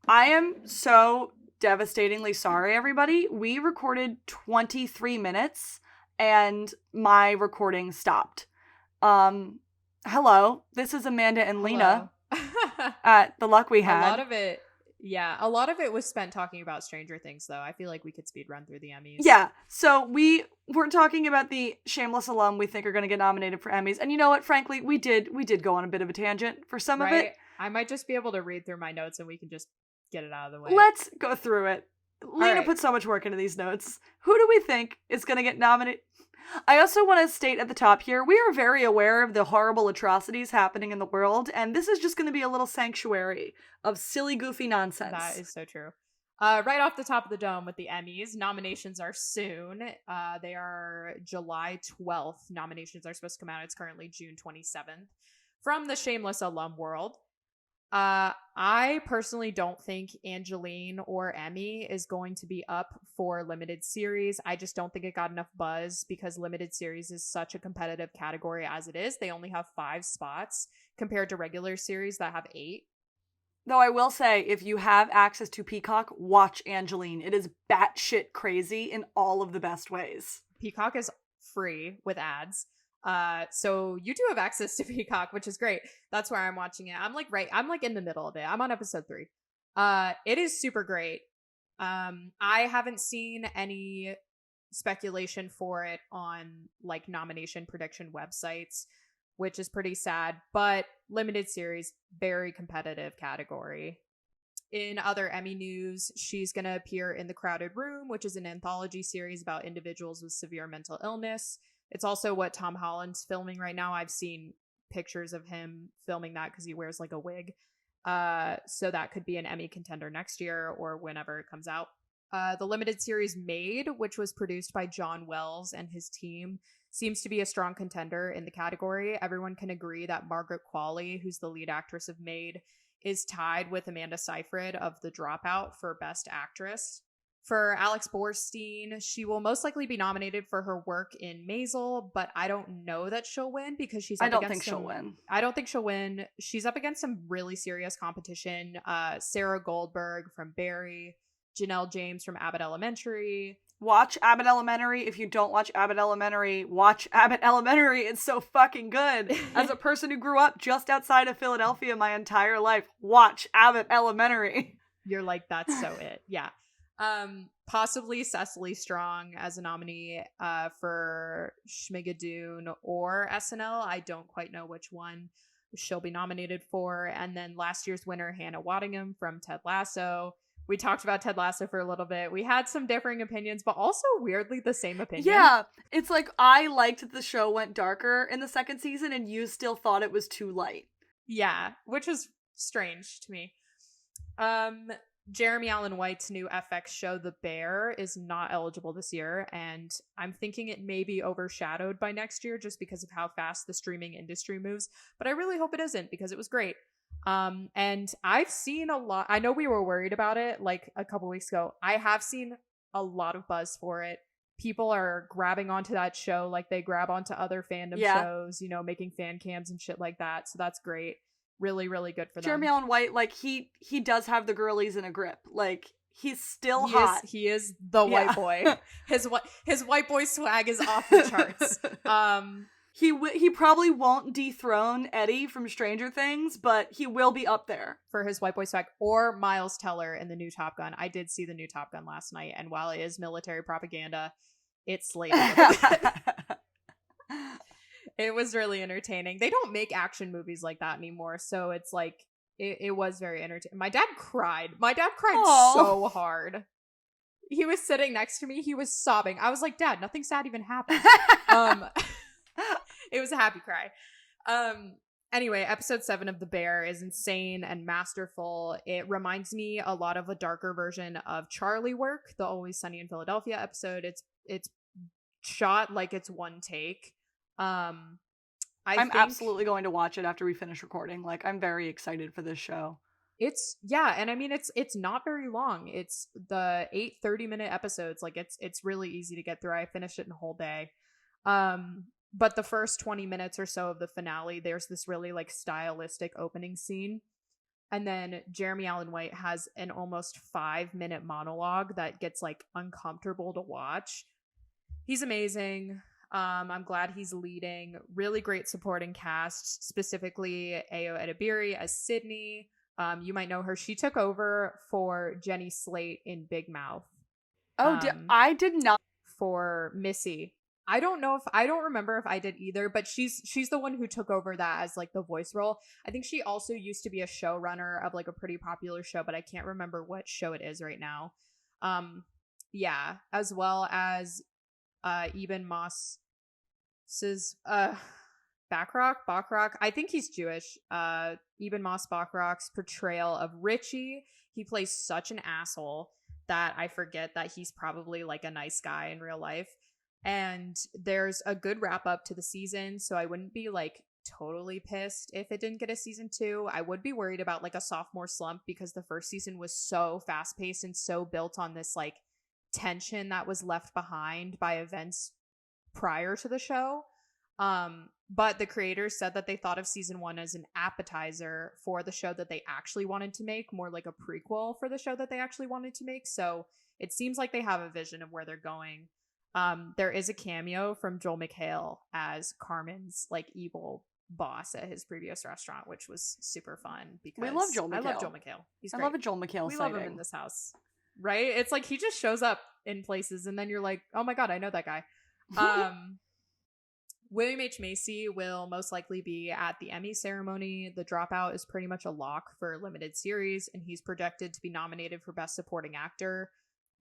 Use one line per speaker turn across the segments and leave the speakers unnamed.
I am so devastatingly sorry, everybody. We recorded 23 minutes and my recording stopped. Hello, this is Amanda and Lena
Hello.
at The Luck We
A lot
Had.
of it, yeah, a lot of it was spent talking about Stranger Things, though. I feel like we could speed run through the Emmys.
Yeah, so we were talking about the Shameless alum we think are going to get nominated for Emmys. And you know what, frankly, we did go on a bit of a tangent for some of
Right?
it.
I might just be able to read through my notes and we can just get it out of the way.
Let's go through it. Lena
right.
put so much work into these notes. Who do we think is going to get nominated? I also want to state at the top here, we are very aware of the horrible atrocities happening in the world, and this is just going to be a little sanctuary of silly, goofy nonsense.
That is so true. Right off the top of the dome with the Emmys, nominations are soon. They are July 12th. Nominations are supposed to come out. It's currently June 27th. From the Shameless alum world, I personally don't think Angeline or Emmy is going to be up for limited series. I just don't think it got enough buzz because limited series is such a competitive category as it is. They only have 5 spots compared to regular series that have 8.
Though I will say, if you have access to Peacock, watch Angeline. It is batshit crazy in all of the best ways.
Peacock is free with ads. So you do have access to Peacock, which is great. That's where I'm watching it. I'm like in the middle of it. I'm on episode 3. It is super great. I haven't seen any speculation for it on like nomination prediction websites, which is pretty sad, but limited series, very competitive category. In other Emmy news, she's going to appear in The Crowded Room, which is an anthology series about individuals with severe mental illness. It's also what Tom Holland's filming right now. I've seen pictures of him filming that because he wears like a wig. So that could be an Emmy contender next year or whenever it comes out. The limited series Made, which was produced by John Wells and his team, seems to be a strong contender in the category. Everyone can agree that Margaret Qualley, who's the lead actress of Made, is tied with Amanda Seyfried of The Dropout for Best Actress. For Alex Borstein, she will most likely be nominated for her work in Maisel, but I don't know that she'll win because she's up
I don't
against
think she'll win.
I don't think she'll win. She's up against some really serious competition. Sarah Goldberg from Barry, Janelle James from Abbott Elementary.
Watch Abbott Elementary. If you don't watch Abbott Elementary, watch Abbott Elementary. It's so fucking good. As a person who grew up just outside of Philadelphia my entire life, watch Abbott Elementary.
You're like, that's so it. Yeah. Possibly Cecily Strong as a nominee for Schmigadoon or SNL. I don't quite know which one she'll be nominated for. And then last year's winner, Hannah Waddingham from Ted Lasso. We talked about Ted Lasso for a little bit. We had some differing opinions, but also weirdly the same opinion.
Yeah, it's like I liked that the show went darker in the second season and you still thought it was too light.
Yeah, which was strange to me. Jeremy Allen White's new FX show, The Bear, is not eligible this year, and I'm thinking it may be overshadowed by next year just because of how fast the streaming industry moves, but I really hope it isn't because it was great. And I've seen a lot. I know we were worried about it like a couple weeks ago. I have seen a lot of buzz for it. People are grabbing onto that show like they grab onto other fandom shows, you know, making fan cams and shit like that. So that's great. Really, really good for them.
Jeremy Allen White, like he does have the girlies in a grip. Like he's still hot.
He is the white boy. His white boy swag is off the charts.
He probably won't dethrone Eddie from Stranger Things, but he will be up there
for his white boy swag. Or Miles Teller in the new Top Gun. I did see the new Top Gun last night, and while it is military propaganda, it slayed it. It was really entertaining. They don't make action movies like that anymore, so it's like it was very entertaining. My dad cried. Aww. So hard. He was sitting next to me. He was sobbing. I was like, Dad, nothing sad even happened. It was a happy cry. Anyway, episode 7 of The Bear is insane and masterful. It reminds me a lot of a darker version of Charlie Work, the Always Sunny in Philadelphia episode. It's shot like it's one take. I'm
absolutely going to watch it after we finish recording. Like, I'm very excited for this show.
And I mean it's not very long. It's the 8 30-minute episodes. Like it's really easy to get through. I finished it in a whole day. But the first 20 minutes or so of the finale, there's this really like stylistic opening scene And then Jeremy Allen White has an almost 5-minute monologue that gets like uncomfortable to watch. He's amazing. I'm glad he's leading. Really great supporting cast, specifically Ayo Edebiri as Sydney. You might know her. She took over for Jenny Slate in Big Mouth.
Oh, I did not.
For Missy. I don't remember if I did either, but she's the one who took over that as like the voice role. I think she also used to be a showrunner of like a pretty popular show, but I can't remember what show it is right now. Yeah, as well as Eben Moss's Bachrach. I think he's Jewish. Eben Moss Bachrach's portrayal of Richie. He plays such an asshole that I forget that he's probably like a nice guy in real life. And there's a good wrap up to the season, so I wouldn't be like totally pissed if it didn't get a season 2. I would be worried about like a sophomore slump because the first season was so fast paced and so built on this like tension that was left behind by events prior to the show. But the creators said that they thought of season 1 as an appetizer for the show that they actually wanted to make, more like a prequel for the show that they actually wanted to make. So it seems like they have a vision of where they're going. There is a cameo from Joel McHale as Carmen's like evil boss at his previous restaurant, which was super fun because
we love Joel McHale.
I love Joel McHale. He's great.
I love a Joel McHale
We
sighting.
love him in this house, right? It's like he just shows up in places and then you're like, oh my god, I know that guy. William H. Macy will most likely be at the Emmy ceremony. The Dropout is pretty much a lock for a limited series, and he's projected to be nominated for Best Supporting Actor.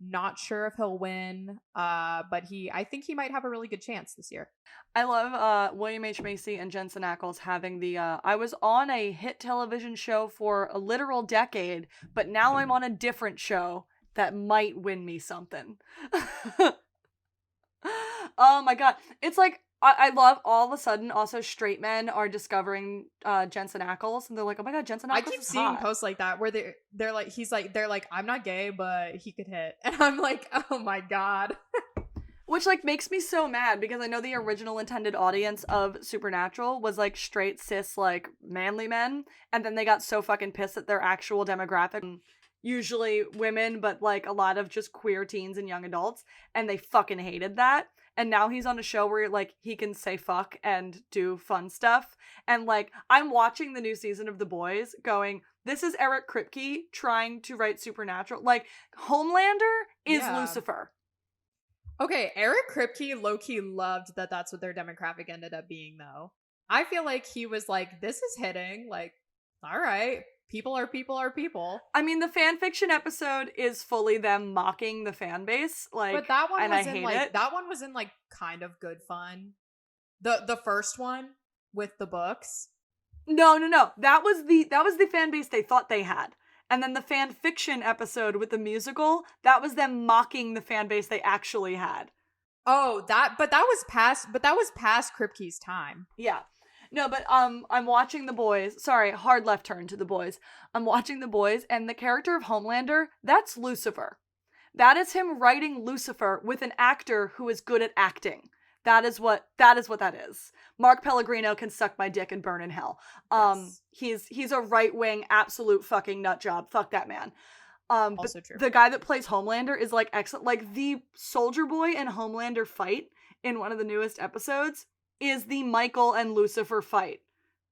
Not sure if he'll win, but I think he might have a really good chance this year.
I love William H. Macy and Jensen Ackles having the I was on a hit television show for a literal decade, but now I'm on a different show that might win me something. Oh my god. It's like I love all of a sudden also straight men are discovering Jensen Ackles and they're like, oh my god, Jensen Ackles
I keep
is
seeing
hot.
posts like that where they're like I'm not gay but he could hit, and I'm like, oh my god.
Which like makes me so mad because I know the original intended audience of Supernatural was like straight cis like manly men, and then they got so fucking pissed at their actual demographic, usually women but like a lot of just queer teens and young adults, and they fucking hated that. And now he's on a show where like he can say fuck and do fun stuff. And like I'm watching the new season of The Boys going, this is Eric Kripke trying to write Supernatural. Like Homelander is Lucifer.
Okay, Eric Kripke low-key loved that that's what their demographic ended up being though. I feel like he was like, this is hitting, like, all right. People are people.
I mean, the fan fiction episode is fully them mocking the fan base, like,
but that one
and
was
I
in
hate
like
it.
that one was in like kind of good fun. The first one with the books.
No. That was the fan base they thought they had. And then the fan fiction episode with the musical, that was them mocking the fan base they actually had.
Oh, that was past Kripke's time.
Yeah. No, but I'm watching The Boys. Sorry, hard left turn to The Boys. I'm watching The Boys, and the character of Homelander, that's Lucifer. That is him writing Lucifer with an actor who is good at acting. That is what that is. Mark Pellegrino can suck my dick and burn in hell. Yes. He's a right-wing absolute fucking nut job. Fuck that man.
Also true.
The guy that plays Homelander is like excellent. Like the Soldier Boy and Homelander fight in one of the newest episodes is the Michael and Lucifer fight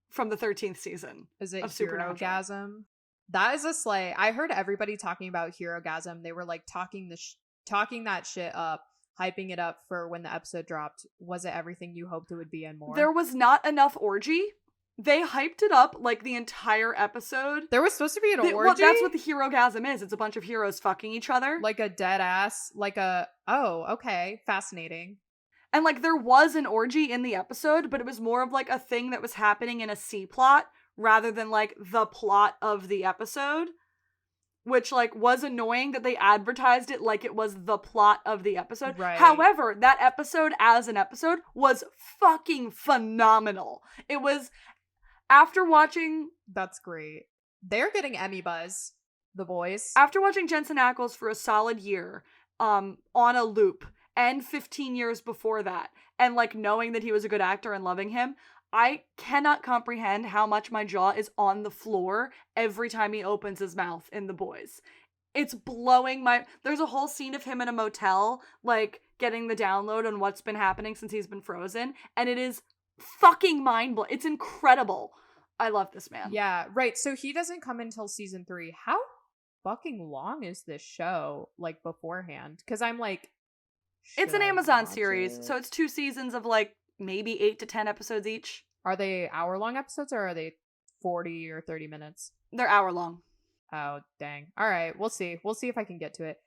from the 13th season.
Is it
of Supernatural.
Herogasm? That is a slay. I heard everybody talking about Herogasm. They were like talking that shit up, hyping it up for when the episode dropped. Was it everything you hoped it would be and more?
There was not enough orgy. They hyped it up like the entire episode.
There was supposed to be an orgy?
Well, that's what the Herogasm is. It's a bunch of heroes fucking each other.
Like a dead ass, oh, okay, fascinating.
And like there was an orgy in the episode, but it was more of like a thing that was happening in a C plot rather than like the plot of the episode, which like was annoying that they advertised it like it was the plot of the episode.
Right.
However, that episode as an episode was fucking phenomenal. It was after watching...
That's great. They're getting Emmy buzz, The Boys.
After watching Jensen Ackles for a solid year on a loop, and 15 years before that, and like knowing that he was a good actor and loving him, I cannot comprehend how much my jaw is on the floor every time he opens his mouth in The Boys. It's blowing my... There's a whole scene of him in a motel, like, getting the download on what's been happening since he's been frozen, and it is fucking mind-blowing. It's incredible. I love this man.
Yeah, right. So he doesn't come until season 3. How fucking long is this show, like, beforehand? Because I'm like...
It's an
should I
Amazon
watch
series,
it?
so it's 2 seasons of, like, maybe 8 to 10 episodes each.
Are they hour-long episodes, or are they 40 or 30 minutes?
They're hour-long.
Oh, dang. All right, we'll see. We'll see if I can get to it.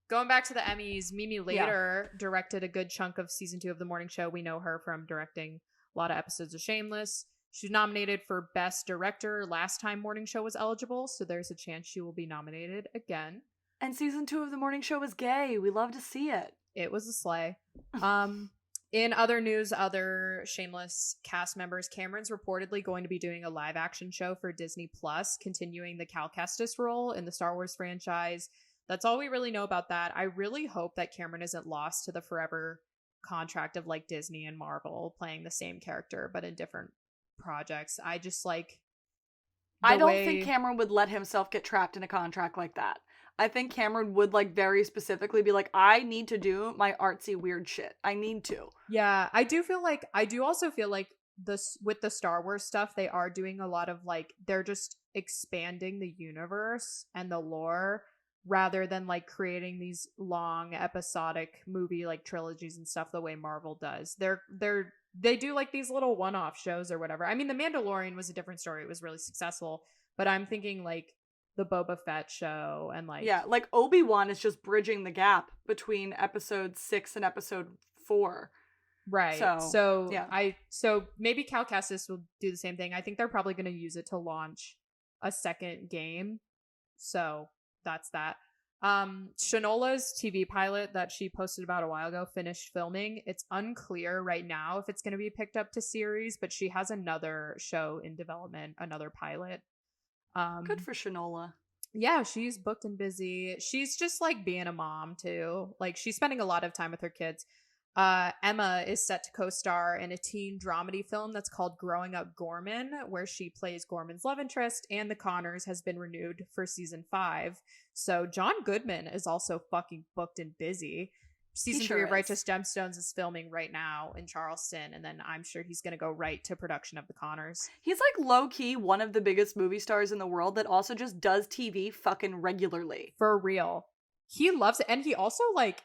Going back to the Emmys, Mimi Later directed a good chunk of season 2 of The Morning Show. We know her from directing a lot of episodes of Shameless. She's nominated for Best Director last time Morning Show was eligible, so there's a chance she will be nominated again.
And season 2 of The Morning Show is gay. We love to see it.
It was a slay. In other news, other Shameless cast members, Cameron's reportedly going to be doing a live action show for Disney Plus, continuing the Cal Kestis role in the Star Wars franchise. That's all we really know about that. I really hope that Cameron isn't lost to the forever contract of like Disney and Marvel playing the same character but in different projects. I just like...
I don't think Cameron would let himself get trapped in a contract like that. I think Cameron would like very specifically be like, I need to do my artsy weird shit. I need to.
Yeah, I do also feel like this with the Star Wars stuff, they are doing a lot of like, they're just expanding the universe and the lore rather than like creating these long episodic movie like trilogies and stuff the way Marvel does. They do like these little one-off shows or whatever. I mean, The Mandalorian was a different story. It was really successful, but I'm thinking like the Boba Fett show and like...
Yeah, like Obi-Wan is just bridging the gap between episode 6 and episode 4.
Right. So maybe Cal Kestis will do the same thing. I think they're probably going to use it to launch a second game. So that's that. Shanola's TV pilot that she posted about a while ago finished filming. It's unclear right now if it's going to be picked up to series, but she has another show in development, another pilot.
Good for Shanola.
Yeah, she's booked and busy. She's just like being a mom too. Like she's spending a lot of time with her kids. Emma is set to co-star in a teen dramedy film that's called Growing Up Gorman, where she plays Gorman's love interest, and The Connors has been renewed for season 5. So John Goodman is also fucking booked and busy. Season 3 of Righteous Gemstones is filming right now in Charleston, and then I'm sure he's going to go right to production of The Connors.
He's like low-key one of the biggest movie stars in the world that also just does TV fucking regularly.
For real. He loves it, and he also like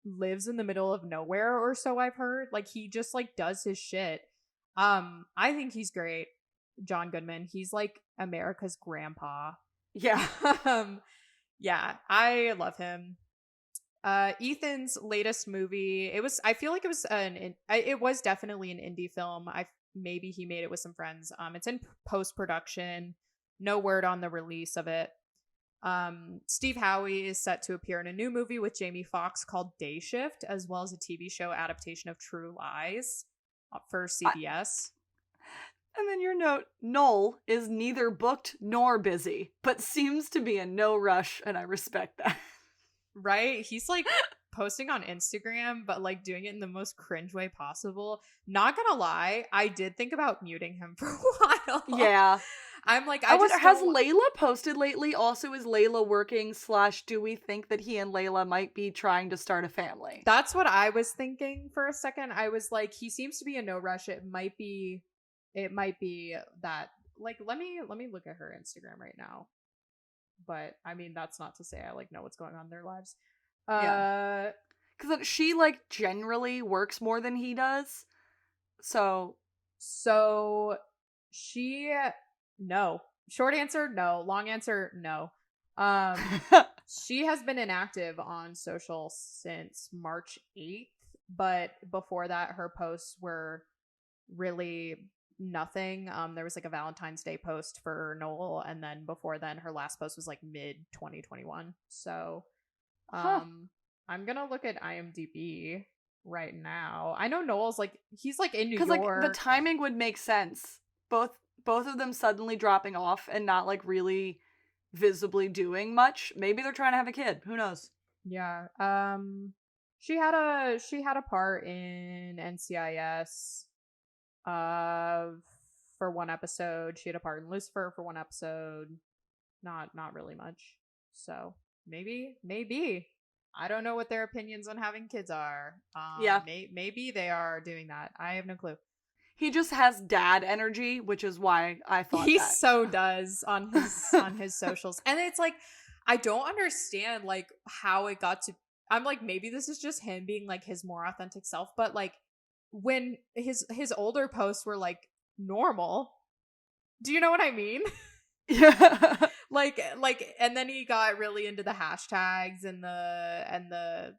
lives in the middle of nowhere or so I've heard. Like he just like does his shit. I think he's great. John Goodman. He's like America's grandpa.
Yeah.
Yeah, I love him. Ethan's latest movie, I feel like it was definitely an indie film. Maybe he made it with some friends. It's in post-production. No word on the release of it. Steve Howey is set to appear in a new movie with Jamie Foxx called Day Shift, as well as a TV show adaptation of True Lies for CBS.
And then your note, Noel is neither booked nor busy, but seems to be in no rush, and I respect that.
Right? He's like posting on Instagram, but like doing it in the most cringe way possible. Not gonna lie, I did think about muting him for a while.
Yeah.
I'm like,
has Layla posted lately? Also, is Layla working / do we think that he and Layla might be trying to start a family?
That's what I was thinking for a second. I was like, he seems to be in no rush. It might be that. Like, let me look at her Instagram right now. But I mean, that's not to say I like know what's going on in their lives.
Yeah. Because she like generally works more than he does. So
she no. Short answer, no. Long answer, no. She has been inactive on social since March 8th, but before that her posts were really nothing. There was like a Valentine's Day post for Noel, and then before then her last post was like mid 2021. So I'm gonna look at IMDb right now. I know Noel's like, he's like in New York.
Because like the timing would make sense. Both of them suddenly dropping off and not like really visibly doing much. Maybe they're trying to have a kid. Who knows?
Yeah. She had a part in NCIS. For one episode. She had a part in Lucifer for one episode. Not really much. So maybe. I don't know what their opinions on having kids are.
Yeah.
Maybe they are doing that. I have no clue.
He just has dad energy, which is why I thought
he
that.
so does on his socials. And it's like, I don't understand like how it got to. I'm like, maybe this is just him being like his more authentic self, but like when his older posts were like normal, do you know what I mean?
Yeah.
like and then he got really into the hashtags and the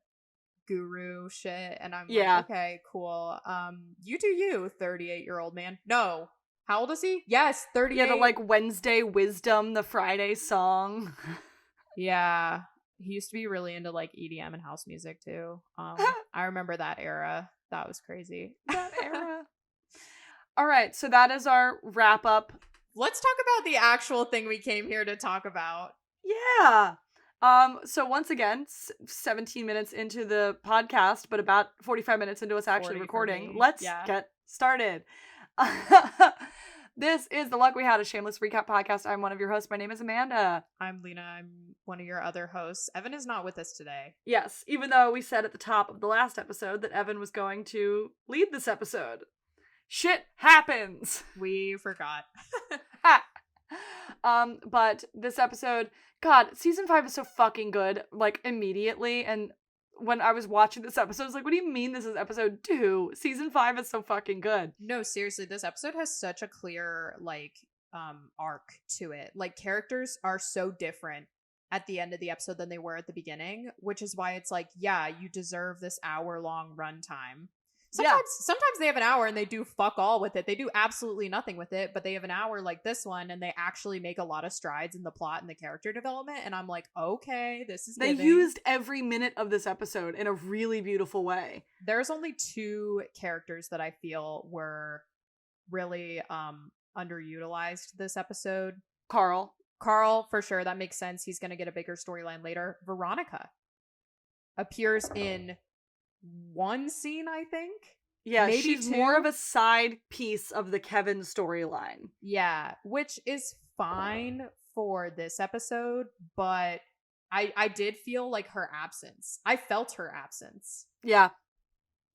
guru shit, and I'm like, okay, cool. You do you, 38-year-old man. No, how old is he? Yes, 38.
Yeah, the like Wednesday wisdom, the Friday song.
Yeah, he used to be really into like EDM and house music too. I remember that era. That was crazy.
That era. All right, so that is our wrap up.
Let's talk about the actual thing we came here to talk about.
Yeah. So once again, 17 minutes into the podcast, but about 45 minutes into us actually recording. Let's get started. This is the Luck We Had, a shameless recap podcast. I'm one of your hosts. My name is Amanda.
I'm Lena. I'm one of your other hosts. Evan is not with us today.
Yes, even though we said at the top of the last episode that Evan was going to lead this episode. Shit happens.
We forgot.
But this episode, God, season 5 is so fucking good, like, immediately, and when I was watching this episode, I was like, what do you mean this is episode 2? Season 5 is so fucking good.
No, seriously, this episode has such a clear, like, arc to it. Like, characters are so different at the end of the episode than they were at the beginning, which is why it's like, yeah, you deserve this hour-long runtime. Sometimes they have an hour and they do fuck all with it. They do absolutely nothing with it, but they have an hour like this one and they actually make a lot of strides in the plot and the character development. And I'm like, okay, this is
They used every minute of this episode in a really beautiful way.
There's only 2 characters that I feel were really underutilized this episode.
Carl,
for sure. That makes sense. He's going to get a bigger storyline later. Veronica appears in one scene, I think.
Yeah,
maybe
she's
2.
more of a side piece of the Kevin storyline.
Yeah, which is fine for this episode, but I did feel like her absence. I felt her absence.
Yeah.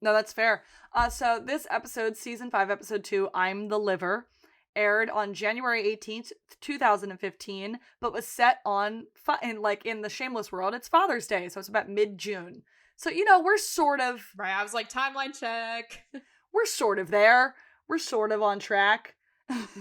No, that's fair. So this episode, season 5, episode 2, I'm the Liver, aired on January 18th, 2015, but was set on, in the Shameless world, it's Father's Day, so it's about mid-June. So, we're sort of...
Right, I was like, timeline check.
We're sort of there. We're sort of on track.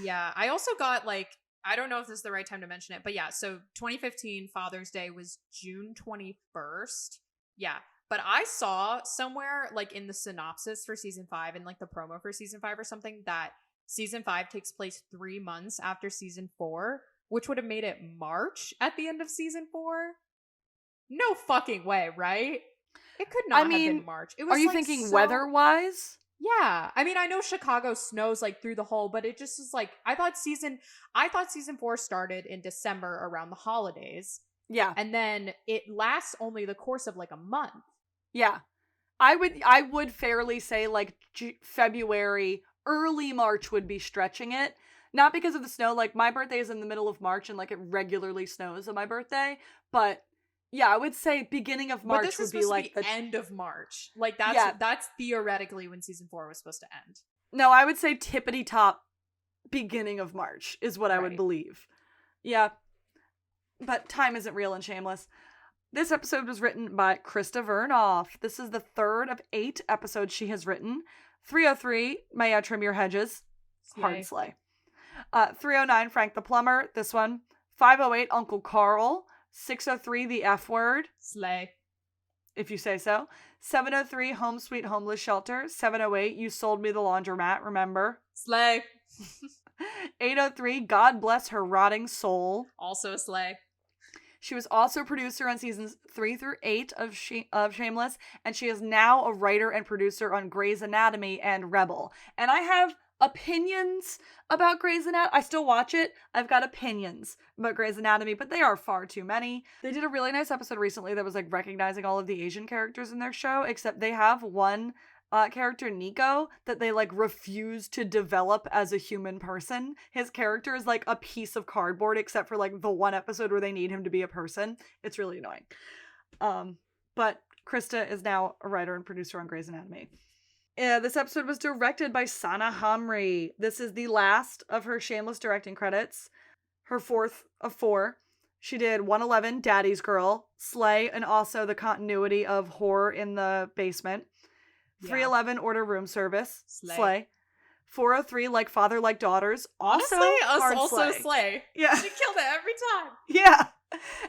Yeah, I also got, like, I don't know if this is the right time to mention it, but yeah, so 2015 Father's Day was June 21st. Yeah, but I saw somewhere, like, in the synopsis for season 5 and, like, the promo for season 5 or something, that season 5 takes place 3 months after season 4, which would have made it March at the end of season 4. No fucking way, right? It could not have been March. It was.
Are you thinking weather-wise?
Yeah. I mean, I know Chicago snows like through the whole, but it just is like, I thought season 4 started in December around the holidays.
Yeah.
And then it lasts only the course of like a month.
Yeah. I would fairly say like February, early March would be stretching it. Not because of the snow. Like, my birthday is in the middle of March and like it regularly snows on my birthday, but yeah, I would say beginning of March would be like
the end of March. Like, that's theoretically when season 4 was supposed to end.
No, I would say tippity top beginning of March is what I would believe. Yeah. But time isn't real and Shameless. This episode was written by Krista Vernoff. This is the 3rd of 8 episodes she has written. 303, May I Trim Your Hedges? Hard slay. 309, Frank the Plumber. This one. 508, Uncle Carl. 603, The F Word.
Slay.
If you say so. 703, Home Sweet Homeless Shelter. 708, You Sold Me the Laundromat, remember?
Slay.
803, God Bless Her Rotting Soul.
Also a slay.
She was also producer on seasons 3 through 8 of Shameless, and she is now a writer and producer on Grey's Anatomy and Rebel. And I have opinions about Grey's Anatomy. I still watch it. I've got opinions about Grey's Anatomy, but they are far too many. They did a really nice episode recently that was like recognizing all of the Asian characters in their show, except they have one character Nico that they like refuse to develop as a human person. His character is like a piece of cardboard except for like the one episode where they need him to be a person. It's really annoying. But Krista is now a writer and producer on Grey's Anatomy. This episode was directed by Sana Hamri. This is the last of her shameless directing credits. Her fourth of 4. She did 111, Daddy's Girl, Slay, and also the continuity of Horror in the Basement. 311, Order Room Service, Slay. 403, Like Father, Like Daughters, also
honestly, also
Slay.
Slay.
Yeah.
She killed it every time.
Yeah.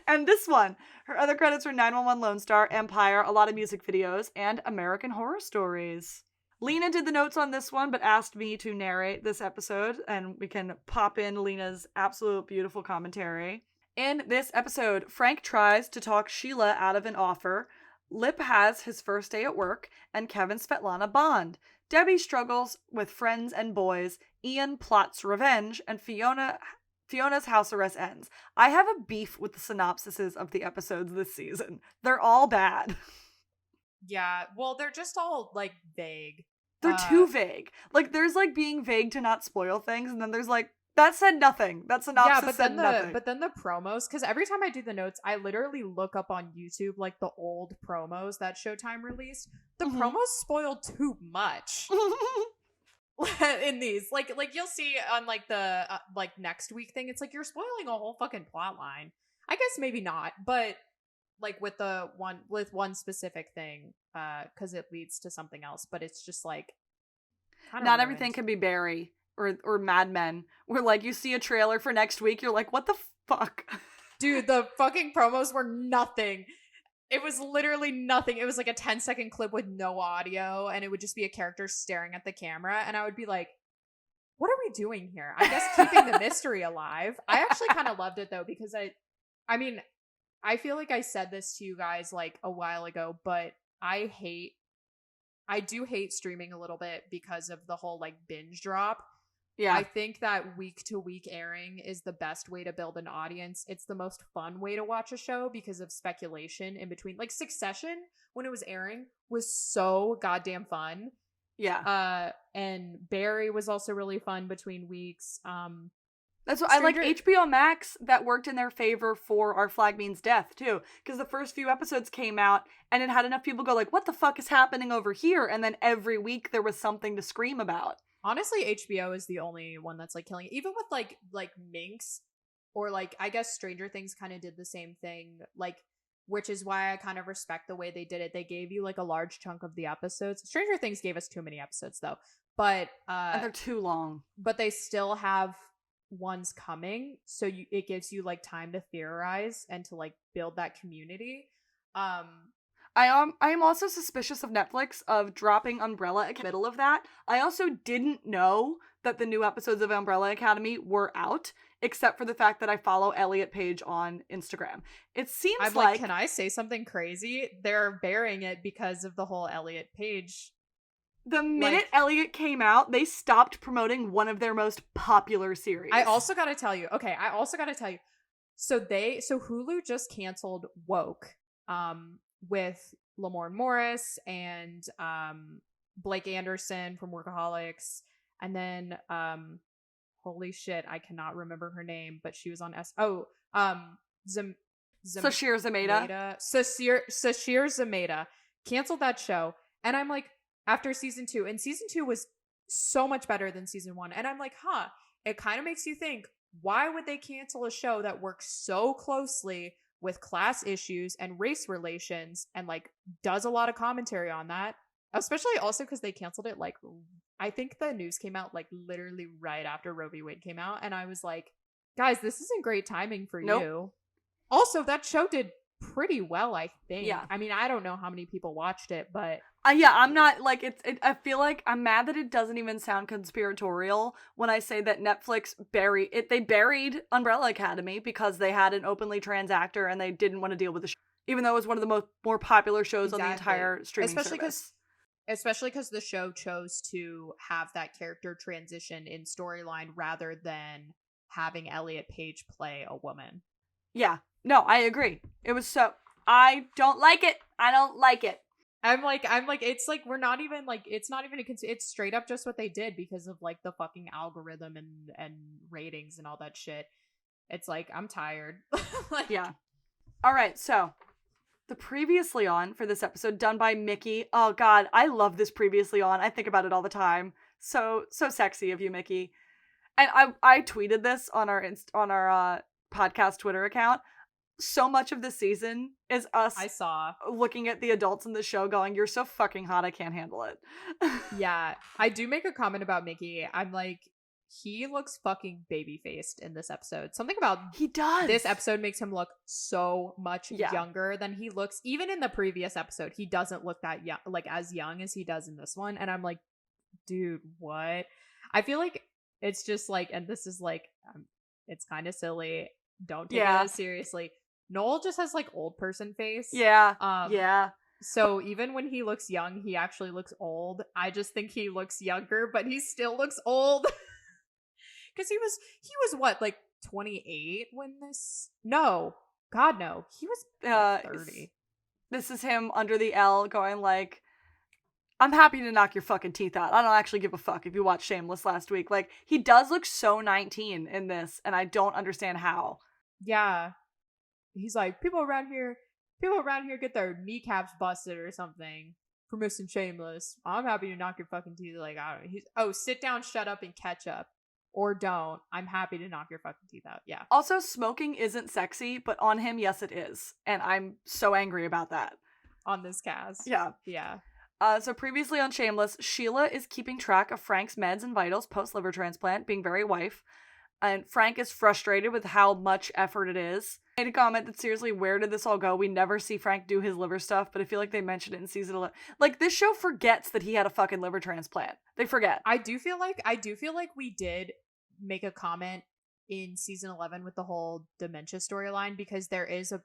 And this one, her other credits were 911 Lone Star, Empire, a lot of music videos, and American Horror Stories. Lena did the notes on this one, but asked me to narrate this episode, and we can pop in Lena's absolute beautiful commentary. In this episode, Frank tries to talk Sheila out of an offer. Lip has his first day at work, and Kev and Svetlana bond. Debbie struggles with friends and boys. Ian plots revenge, and Fiona's house arrest ends. I have a beef with the synopsises of the episodes this season. They're all bad.
Yeah, well, they're just all, like, vague.
They're too vague. Like, there's, like, being vague to not spoil things, and then there's, like, that said nothing. That synopsis said nothing.
But then the promos, because every time I do the notes, I literally look up on YouTube, like, the old promos that Showtime released. The promos spoil too much. In these. Like you'll see on, like, the, like, next week thing, it's like, you're spoiling a whole fucking plot line. I guess maybe not, but... like with one specific thing, because it leads to something else, but it's just like
not everything can be Barry or Mad Men, where like you see a trailer for next week, you're like, what the fuck?
Dude, the fucking promos were nothing. It was literally nothing. It was like a 10-second clip with no audio, and it would just be a character staring at the camera, and I would be like, what are we doing here? I guess keeping the mystery alive. I actually kind of loved it though, because I mean, I feel like I said this to you guys like a while ago, but I do hate streaming a little bit because of the whole like binge drop. Yeah. I think that week to week airing is the best way to build an audience. It's the most fun way to watch a show because of speculation in between. Like Succession, when it was airing, was so goddamn fun. Yeah. And Barry was also really fun between weeks.
That's what I like. HBO Max, that worked in their favor for Our Flag Means Death too, because the first few episodes came out and it had enough people go like, what the fuck is happening over here? And then every week there was something to scream about.
Honestly, HBO is the only one that's like killing it. Even with like Minx, or like I guess Stranger Things kind of did the same thing, like, which is why I kind of respect the way they did it. They gave you like a large chunk of the episodes. Stranger Things gave us too many episodes though, but
and they're too long.
But they still have ones coming, so it gives you like time to theorize and to like build that community. I
am also suspicious of Netflix of dropping Umbrella in the middle of that. I also didn't know that the new episodes of Umbrella Academy were out, except for the fact that I follow Elliot Page on Instagram. It seems
I'm like, can I say something crazy? They're burying it because of the whole Elliot Page.
The minute Elliot came out, they stopped promoting one of their most popular series.
I also gotta tell you. So Hulu just canceled Woke, with Lamorne Morris and Blake Anderson from Workaholics, and then holy shit, I cannot remember her name, but she was on Sashir
Zamata.
Sashir Zamata canceled that show, and I'm like, after season 2, and season 2 was so much better than season 1, and I'm like, it kind of makes you think, why would they cancel a show that works so closely with class issues and race relations and like does a lot of commentary on that, especially also because they canceled it like, I think the news came out like literally right after Roe v. Wade came out, and I was like, guys, this isn't great timing for you. Also, that show did pretty well, I think. Yeah. I mean, I don't know how many people watched it, but
I'm not like I feel like I'm mad that it doesn't even sound conspiratorial when I say that Netflix they buried Umbrella Academy because they had an openly trans actor and they didn't want to deal with the show, even though it was one of the more popular shows on the entire streaming service.
Especially because the show chose to have that character transition in storyline rather than having Elliot Page play a woman.
Yeah. No, I agree. It was I don't like it. I don't like it.
I'm like, it's like, we're not even like, it's not even it's straight up just what they did because of like the fucking algorithm and ratings and all that shit. It's like, I'm tired. Like,
Yeah. All right, so the previously on for this episode done by Mickey. Oh God, I love this previously on. I think about it all the time. So sexy of you, Mickey. And I tweeted this on our podcast Twitter account. So much of this season is us
I saw.
looking at the adults in the show going, "You're so fucking hot, I can't handle it."
Yeah, I do make a comment about Mickey. I'm like, he looks fucking baby-faced in this episode. Something about
He does.
this episode makes him look so much
Yeah.
younger than he looks. Even in the previous episode, he doesn't look that young, like as young as he does in this one. And I'm like, dude, what? I feel like it's just like, and this is like, it's kind of silly. Don't take it as seriously. Noel just has like old person face.
Yeah.
Yeah. So even when he looks young, he actually looks old. I just think he looks younger, but he still looks old. Because he was what, like 28 when this? No, God no, he was like 30.
This is him under the L going like, I'm happy to knock your fucking teeth out. I don't actually give a fuck if you watched Shameless last week. Like, he does look so 19 in this, and I don't understand how.
Yeah. He's like, people around here get their kneecaps busted or something for missing Shameless. I'm happy to knock your fucking teeth. Like, I don't know. Sit down, shut up, and catch up. Or don't. I'm happy to knock your fucking teeth out. Yeah.
Also, smoking isn't sexy, but on him, yes, it is. And I'm so angry about that.
On this cast.
Yeah.
Yeah.
So previously on Shameless, Sheila is keeping track of Frank's meds and vitals post-liver transplant, being very wife. And Frank is frustrated with how much effort it is. I made a comment that seriously, where did this all go? We never see Frank do his liver stuff, but I feel like they mentioned it in season 11. Like, this show forgets that he had a fucking liver transplant. They forget.
I do feel like we did make a comment in season 11 with the whole dementia storyline, because there is a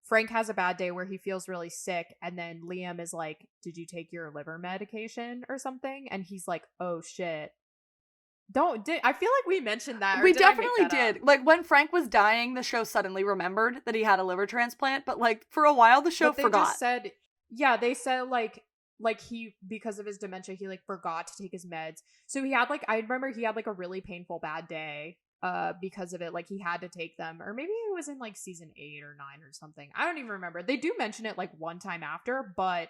Frank has a bad day where he feels really sick, and then Liam is like, did you take your liver medication or something? And he's like, oh shit. I feel like we mentioned that.
We definitely did. Like, when Frank was dying, the show suddenly remembered that he had a liver transplant, but like for a while the show forgot.
Just said, yeah, they said like he, because of his dementia, he like forgot to take his meds. So he had like, I remember he had like a really painful bad day because of it. Like, he had to take them, or maybe it was in like season 8 or 9 or something. I don't even remember. They do mention it like one time after, but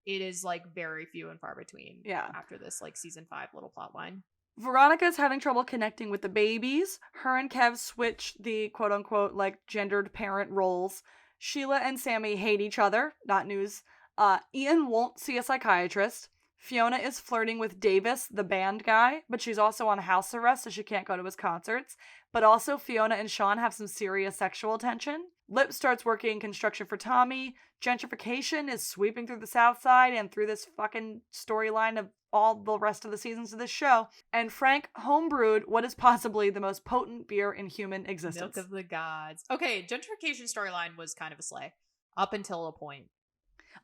it is like very few and far between.
Yeah.
After this like season 5 little plot line.
Veronica's having trouble connecting with the babies. Her and Kev switch the quote-unquote like gendered parent roles. Sheila and Sammy hate each other. Not news. Ian won't see a psychiatrist. Fiona is flirting with Davis, the band guy, but she's also on house arrest, so she can't go to his concerts. But also, Fiona and Sean have some serious sexual tension. Lip starts working construction for Tommy. Gentrification is sweeping through the South Side and through this fucking storyline of all the rest of the seasons of this show. And Frank homebrewed what is possibly the most potent beer in human existence.
Milk of the gods. Okay, gentrification storyline was kind of a slay. Up until a point.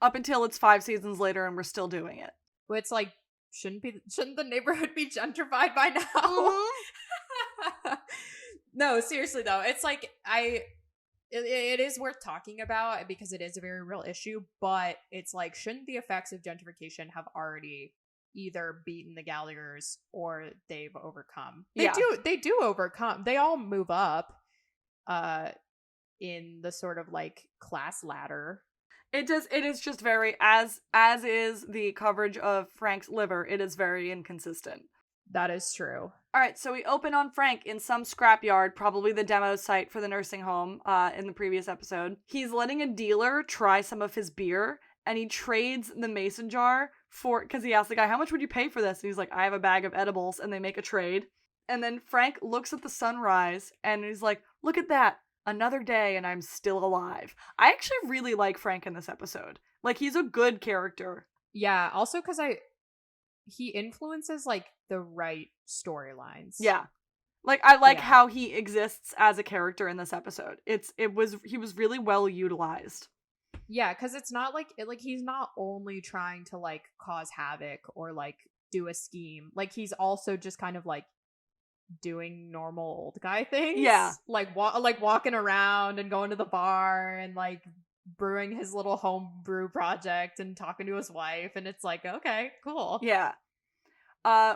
Up until it's 5 seasons later and we're still doing it.
Well, it's like, shouldn't the neighborhood be gentrified by now?
Mm-hmm.
No, seriously though, it's like, it is worth talking about because it is a very real issue, but it's like, shouldn't the effects of gentrification have already either beaten the Gallaghers or they've overcome? They do overcome. They all move up in the sort of like class ladder.
It is just very, as is the coverage of Frank's liver, it is very inconsistent.
That is true.
All right, so we open on Frank in some scrapyard, probably the demo site for the nursing home in the previous episode. He's letting a dealer try some of his beer, and he trades the mason jar because he asks the guy, how much would you pay for this? And he's like, I have a bag of edibles, and they make a trade. And then Frank looks at the sunrise, and he's like, look at that. Another day and I'm still alive. I actually really like Frank in this episode. Like, he's a good character.
Yeah, also because he influences like the right storylines.
Yeah. Like, I like how he exists as a character in this episode. He was really well utilized.
Yeah, because it's not like he's not only trying to like cause havoc or like do a scheme. Like, he's also just kind of like doing normal old guy things.
Yeah.
Like walking around and going to the bar and like brewing his little home brew project and talking to his wife, and it's like, okay, cool.
Yeah.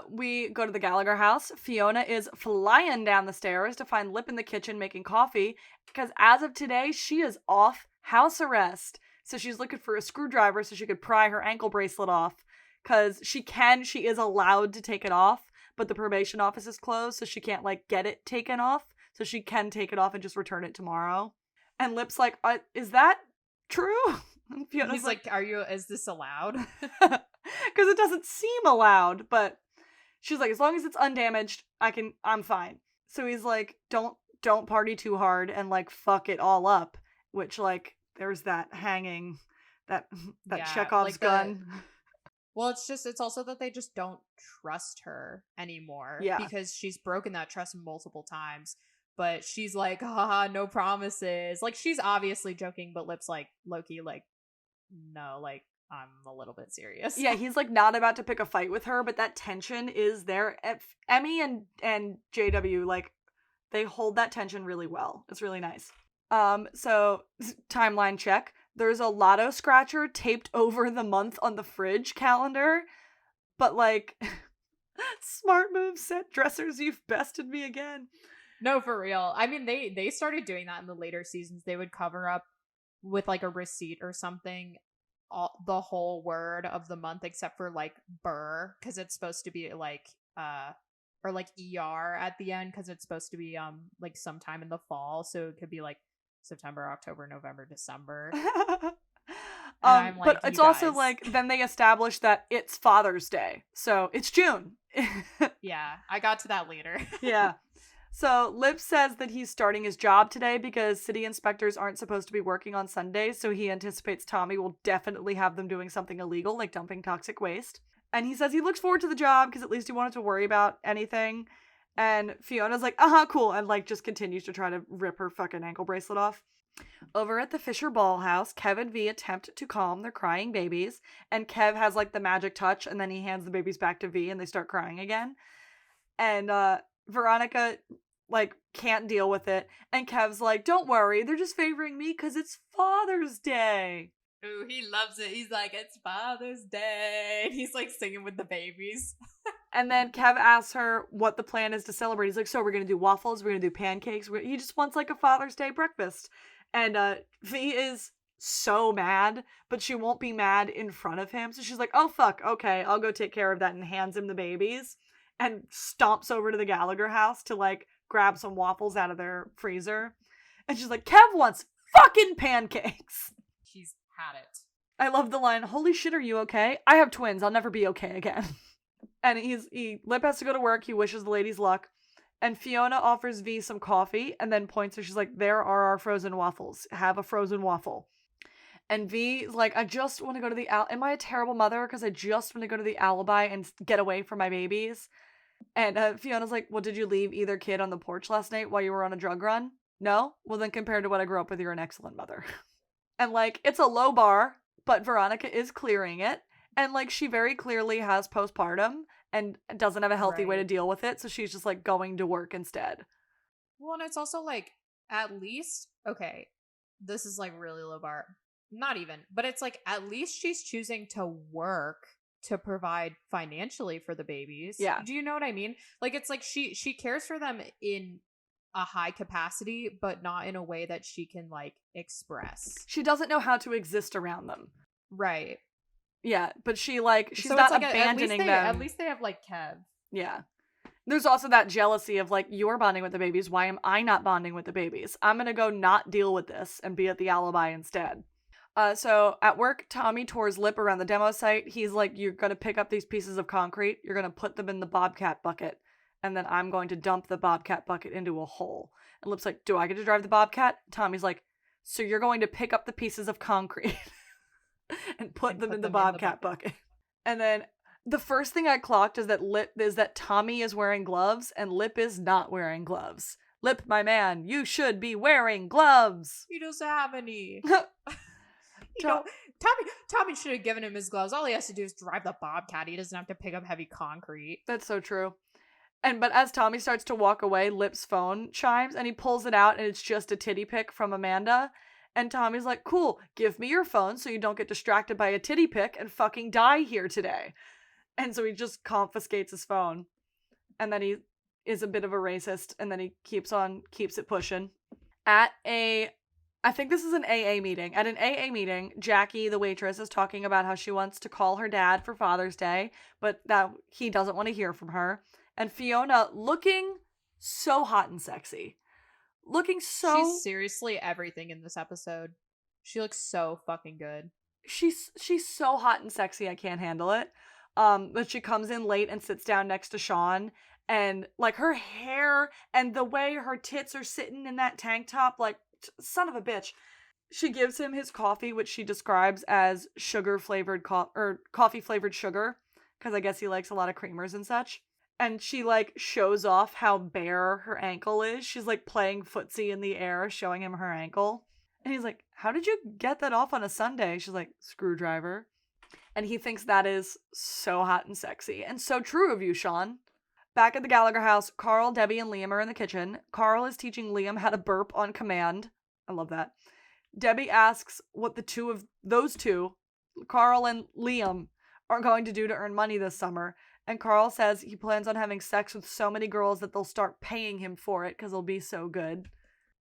We go to the Gallagher house. Fiona is flying down the stairs to find Lip in the kitchen making coffee because as of today, she is off house arrest. So she's looking for a screwdriver so she could pry her ankle bracelet off because she is allowed to take it off, but the probation office is closed, so she can't like get it taken off. So she can take it off and just return it tomorrow. And Lip's like, is that true? And Fiona's
He's like, is this allowed?
Because it doesn't seem allowed, but she's like, as long as it's undamaged, I'm fine. So he's like, don't party too hard and like fuck it all up, which like there's that hanging, that Chekhov's
like
gun.
Well, it's also that they just don't trust her anymore.
Yeah.
Because she's broken that trust multiple times. But she's like, haha, no promises. Like, she's obviously joking, but Lip's like, Loki, like, no, like, I'm a little bit serious.
Yeah, he's like not about to pick a fight with her, but that tension is there. Emmy and JW, like, they hold that tension really well. It's really nice. So timeline check. There's a lotto scratcher taped over the month on the fridge calendar, but like, smart move, set dressers, you've bested me again.
No, for real. I mean, they started doing that in the later seasons. They would cover up with like a receipt or something, the whole word of the month except for like burr, because it's supposed to be like or like ER at the end, because it's supposed to be like sometime in the fall, so it could be like September, October, November, December. Like,
but it's also like then they established that it's Father's Day, so it's June.
Yeah, I got to that later.
Yeah. So Lip says that he's starting his job today because city inspectors aren't supposed to be working on Sundays, so he anticipates Tommy will definitely have them doing something illegal, like dumping toxic waste. And he says he looks forward to the job because at least he won't have to worry about anything. And Fiona's like, cool, and like just continues to try to rip her fucking ankle bracelet off. Over at the Fisher Ball house, Kev and V attempt to calm their crying babies, and Kev has like the magic touch, and then he hands the babies back to V and they start crying again. And Veronica like can't deal with it, and Kev's like, don't worry, they're just favoring me because it's Father's Day.
Ooh, he loves it. He's like, it's Father's Day, and he's like singing with the babies.
And then Kev asks her what the plan is to celebrate. He's like, so we're gonna do waffles, we're gonna do pancakes, he just wants like a Father's Day breakfast. And V is so mad, but she won't be mad in front of him, so she's like, oh fuck, okay, I'll go take care of that, and hands him the babies and stomps over to the Gallagher house to like grab some waffles out of their freezer. And she's like, Kev wants fucking pancakes.
She's had it.
I love the line, holy shit, are you okay? I have twins, I'll never be okay again. And Lip has to go to work, he wishes the ladies luck. And Fiona offers V some coffee and then points her, she's like, there are our frozen waffles. Have a frozen waffle. And V is like, I just want to go to the am I a terrible mother? Because I just want to go to the Alibi and get away from my babies. And Fiona's like, well, did you leave either kid on the porch last night while you were on a drug run? No? Well, then compared to what I grew up with, you're an excellent mother. And like, it's a low bar, but Veronica is clearing it. And like, she very clearly has postpartum and doesn't have a healthy way to deal with it. So she's just like going to work instead.
Well, and it's also like, at least, okay, this is like really low bar. Not even, but it's like, at least she's choosing to work to provide financially for the babies.
Yeah.
Do you know what I mean? Like, it's like she cares for them in a high capacity, but not in a way that she can like express.
She doesn't know how to exist around them.
Right.
Yeah, but she's not
like
abandoning them.
At least they have like Kev.
Yeah. There's also that jealousy of like, you're bonding with the babies. Why am I not bonding with the babies? I'm going to go not deal with this and be at the Alibi instead. So at work, Tommy tours Lip around the demo site. He's like, you're going to pick up these pieces of concrete. You're going to put them in the Bobcat bucket. And then I'm going to dump the Bobcat bucket into a hole. And Lip's like, do I get to drive the Bobcat? Tommy's like, so you're going to pick up the pieces of concrete and put them in the Bobcat bucket. And then the first thing I clocked is that Tommy is wearing gloves and Lip is not wearing gloves. Lip, my man, you should be wearing gloves.
He doesn't have any. Tommy should have given him his gloves. All he has to do is drive the Bobcat. He doesn't have to pick up heavy concrete.
That's so true. But as Tommy starts to walk away, Lip's phone chimes and he pulls it out and it's just a titty pic from Amanda. And Tommy's like, cool, give me your phone so you don't get distracted by a titty pic and fucking die here today. And so he just confiscates his phone. And then he is a bit of a racist, and then he keeps it pushing. I think this is an AA meeting. At an AA meeting, Jackie, the waitress, is talking about how she wants to call her dad for Father's Day, but that he doesn't want to hear from her. And Fiona, looking so hot and sexy.
She's seriously everything in this episode. She looks so fucking good.
She's so hot and sexy, I can't handle it. But she comes in late and sits down next to Sean, and like her hair and the way her tits are sitting in that tank top, like, son of a bitch. She gives him his coffee, which she describes as coffee flavored sugar, because I guess he likes a lot of creamers and such. And she like shows off how bare her ankle is. She's like playing footsie in the air, showing him her ankle. And he's like, how did you get that off on a Sunday? She's like, screwdriver. And he thinks that is so hot and sexy. And so true of you, Sean. Back at the Gallagher house, Carl, Debbie, and Liam are in the kitchen. Carl is teaching Liam how to burp on command. I love that. Debbie asks what those two, Carl and Liam, are going to do to earn money this summer. And Carl says he plans on having sex with so many girls that they'll start paying him for it because it'll be so good.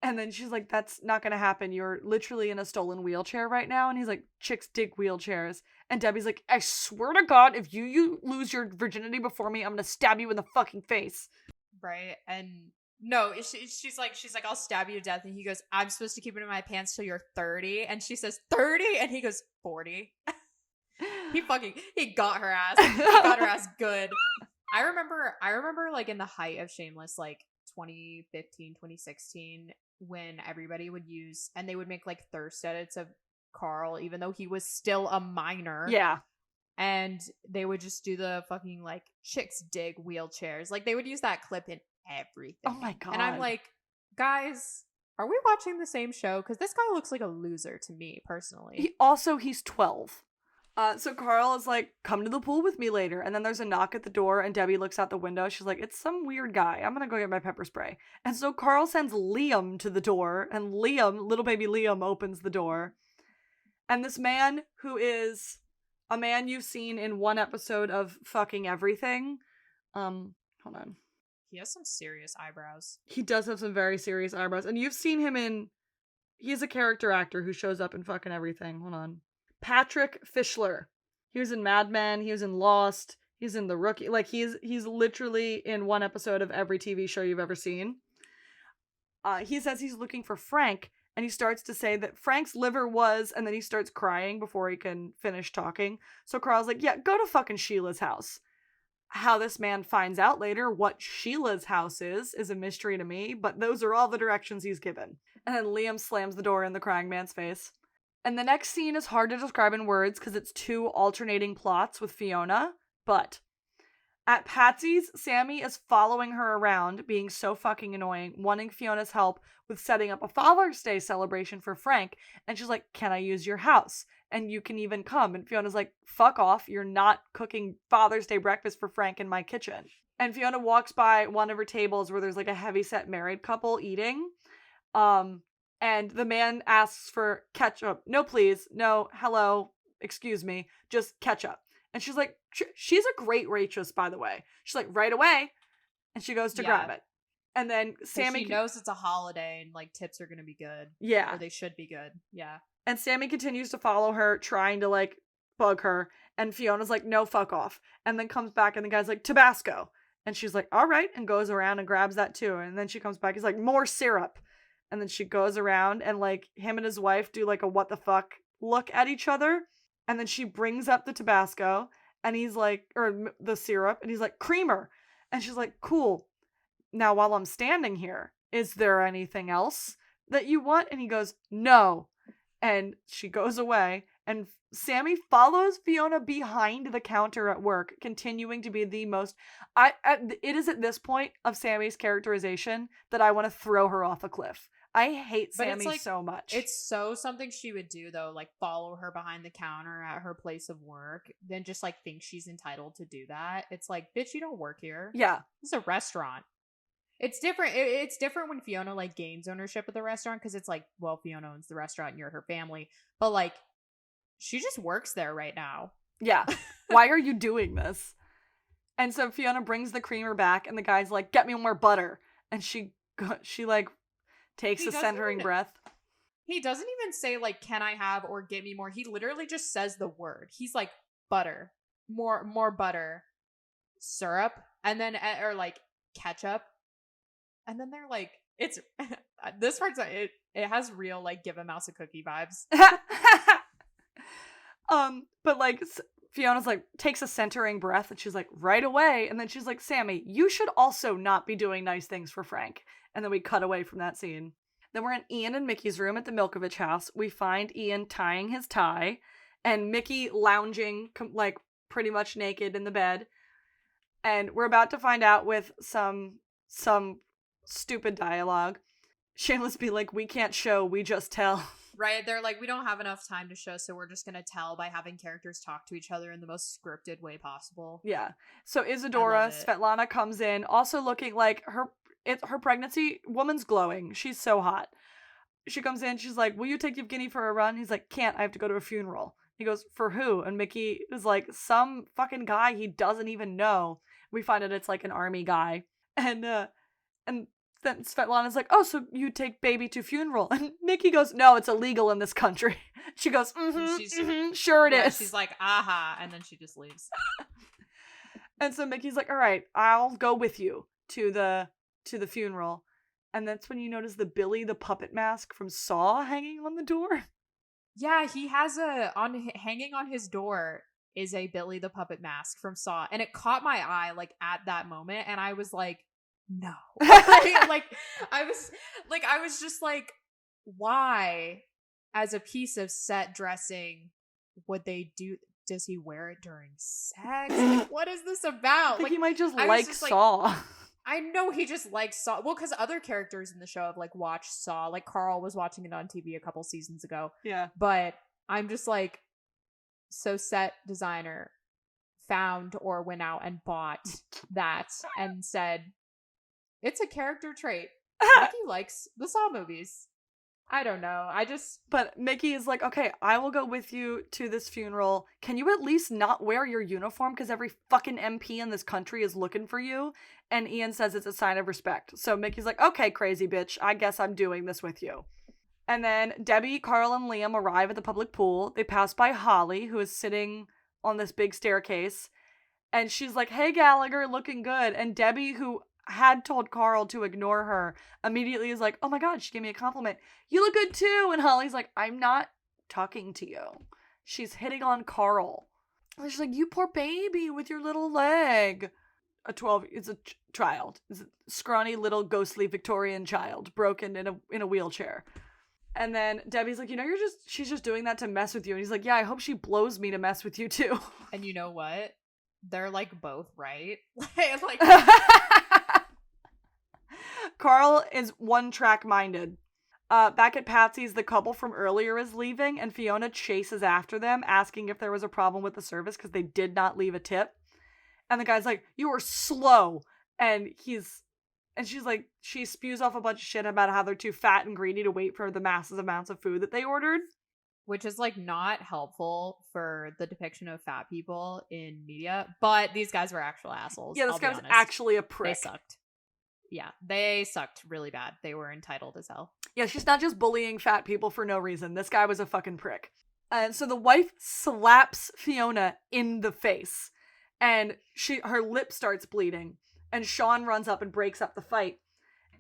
And then she's like, that's not going to happen. You're literally in a stolen wheelchair right now. And he's like, chicks dig wheelchairs. And Debbie's like, I swear to God, if you lose your virginity before me, I'm going to stab you in the fucking face.
Right. And no, she's like, I'll stab you to death. And he goes, I'm supposed to keep it in my pants till you're 30. And she says 30. And he goes 40. He got her ass. He got her ass good. I remember like in the height of Shameless, like 2015, 2016, when everybody would use, and they would make like thirst edits of Carl, even though he was still a minor.
Yeah.
And they would just do the fucking like chicks dig wheelchairs. Like they would use that clip in everything.
Oh my God.
And I'm like, guys, are we watching the same show? Because this guy looks like a loser to me personally.
He's 12. So Carl is like, come to the pool with me later. And then there's a knock at the door and Debbie looks out the window. She's like, it's some weird guy. I'm going to go get my pepper spray. And so Carl sends Liam to the door, and little baby Liam opens the door. And this man, who is a man you've seen in one episode of Fucking Everything. Hold on.
He has some serious eyebrows.
He does have some very serious eyebrows. And you've seen him he's a character actor who shows up in Fucking Everything. Hold on. Patrick Fischler. He was in Mad Men. He was in Lost. He's in The Rookie. Like, he's literally in one episode of every TV show you've ever seen. He says he's looking for Frank, and he starts to say that Frank's liver was, and then he starts crying before he can finish talking. So Carl's like, yeah, go to fucking Sheila's house. How this man finds out later what Sheila's house is a mystery to me, but those are all the directions he's given. And then Liam slams the door in the crying man's face. And the next scene is hard to describe in words because it's two alternating plots with Fiona, but at Patsy's, Sammy is following her around, being so fucking annoying, wanting Fiona's help with setting up a Father's Day celebration for Frank, and she's like, can I use your house? And you can even come. And Fiona's like, fuck off, you're not cooking Father's Day breakfast for Frank in my kitchen. And Fiona walks by one of her tables where there's like a heavyset married couple eating. And the man asks for ketchup. No, please. No, hello. Excuse me. Just ketchup. And she's like, she's a great waitress, by the way. She's like, right away. And she goes to grab it. And then Sammy...
She knows it's a holiday and like tips are going to be good.
Yeah.
Or they should be good. Yeah.
And Sammy continues to follow her, trying to like bug her. And Fiona's like, no, fuck off. And then comes back and the guy's like, Tabasco. And she's like, all right. And goes around and grabs that too. And then she comes back. He's like, more syrup. And then she goes around and like him and his wife do like a what the fuck look at each other. And then she brings up the Tabasco and he's like, or the syrup, and he's like, creamer. And she's like, cool. Now while I'm standing here, is there anything else that you want? And he goes, no. And she goes away and Sammy follows Fiona behind the counter at work, continuing to be the most... it is at this point of Sammy's characterization that I want to throw her off a cliff. I hate Sammy so much.
It's so something she would do, though, like follow her behind the counter at her place of work, then just like think she's entitled to do that. It's like, bitch, you don't work here.
Yeah.
This is a restaurant. It's different. It's different when Fiona like gains ownership of the restaurant because it's like, well, Fiona owns the restaurant and you're her family. But like, she just works there right now.
Yeah. Why are you doing this? And so Fiona brings the creamer back, and the guy's like, "Get me more butter." And she like takes a centering breath.
He doesn't even say like, "Can I have?" or "Get me more." He literally just says the word. He's like, "Butter, more butter, syrup," and then or like ketchup. And then they're like, it's this part's it has real like give a mouse a cookie vibes.
But like Fiona's like takes a centering breath and she's like, "Right away." And then she's like, "Sammy, you should also not be doing nice things for Frank." And then we cut away from that scene. Then we're in Ian and Mickey's room at the Milkovich house. We find Ian tying his tie and Mickey lounging like pretty much naked in the bed. And we're about to find out with some stupid dialogue. Shameless be like, "We can't show, we just tell."
Right? They're like, we don't have enough time to show, so we're just gonna tell by having characters talk to each other in the most scripted way possible.
Yeah. So Isadora, Svetlana comes in, also looking like her pregnancy, woman's glowing. She's so hot. She comes in, she's like, "Will you take Yevgeny for a run?" He's like, "Can't, I have to go to a funeral." He goes, "For who?" And Mickey is like, "Some fucking guy he doesn't even know." We find out it's like an army guy. And then Svetlana's like, "Oh, so you take baby to funeral?" And Mickey goes, "No, it's illegal in this country." She goes, "Sure it is."
She's like, "Aha," and then she just leaves.
And so Mickey's like, "All right, I'll go with you to the funeral." And that's when you notice the Billy the Puppet mask from Saw hanging on the door.
Yeah, he has hanging on his door is a Billy the Puppet mask from Saw, and it caught my eye like at that moment, and I was like, no. I was just like, why, as a piece of set dressing, would they do? Does he wear it during sex? Like, what is this about?
I think he might just like Saw.
I know he just likes Saw. Well, because other characters in the show have like watched Saw. Like Carl was watching it on TV a couple seasons ago.
Yeah.
But I'm just like, so set designer found or went out and bought that and said, it's a character trait. Mickey likes the Saw movies. I don't know.
But Mickey is like, "Okay, I will go with you to this funeral. Can you at least not wear your uniform? Because every fucking MP in this country is looking for you." And Ian says it's a sign of respect. So Mickey's like, "Okay, crazy bitch. I guess I'm doing this with you." And then Debbie, Carl, and Liam arrive at the public pool. They pass by Holly, who is sitting on this big staircase. And she's like, "Hey, Gallagher, looking good." And Debbie, who had told Carl to ignore her, immediately is like, "Oh my god, she gave me a compliment. You look good too." And Holly's like, "I'm not talking to you." She's hitting on Carl. And she's like, "You poor baby with your little leg." It's a child. It's a scrawny little ghostly Victorian child broken in a wheelchair. And then Debbie's like, she's just doing that to mess with you. And he's like, "Yeah, I hope she blows me to mess with you too."
And you know what? They're like both right. Like
Carl is one-track minded. Back at Patsy's, the couple from earlier is leaving, and Fiona chases after them, asking if there was a problem with the service because they did not leave a tip. And the guy's like, "You were slow." And she's like, she spews off a bunch of shit about how they're too fat and greedy to wait for the massive amounts of food that they ordered.
Which is like not helpful for the depiction of fat people in media. But these guys were actual assholes.
Yeah, this guy was actually a prick.
They sucked. Yeah, they sucked really bad. They were entitled as hell.
Yeah, she's not just bullying fat people for no reason. This guy was a fucking prick. And so the wife slaps Fiona in the face. And her lip starts bleeding. And Sean runs up and breaks up the fight.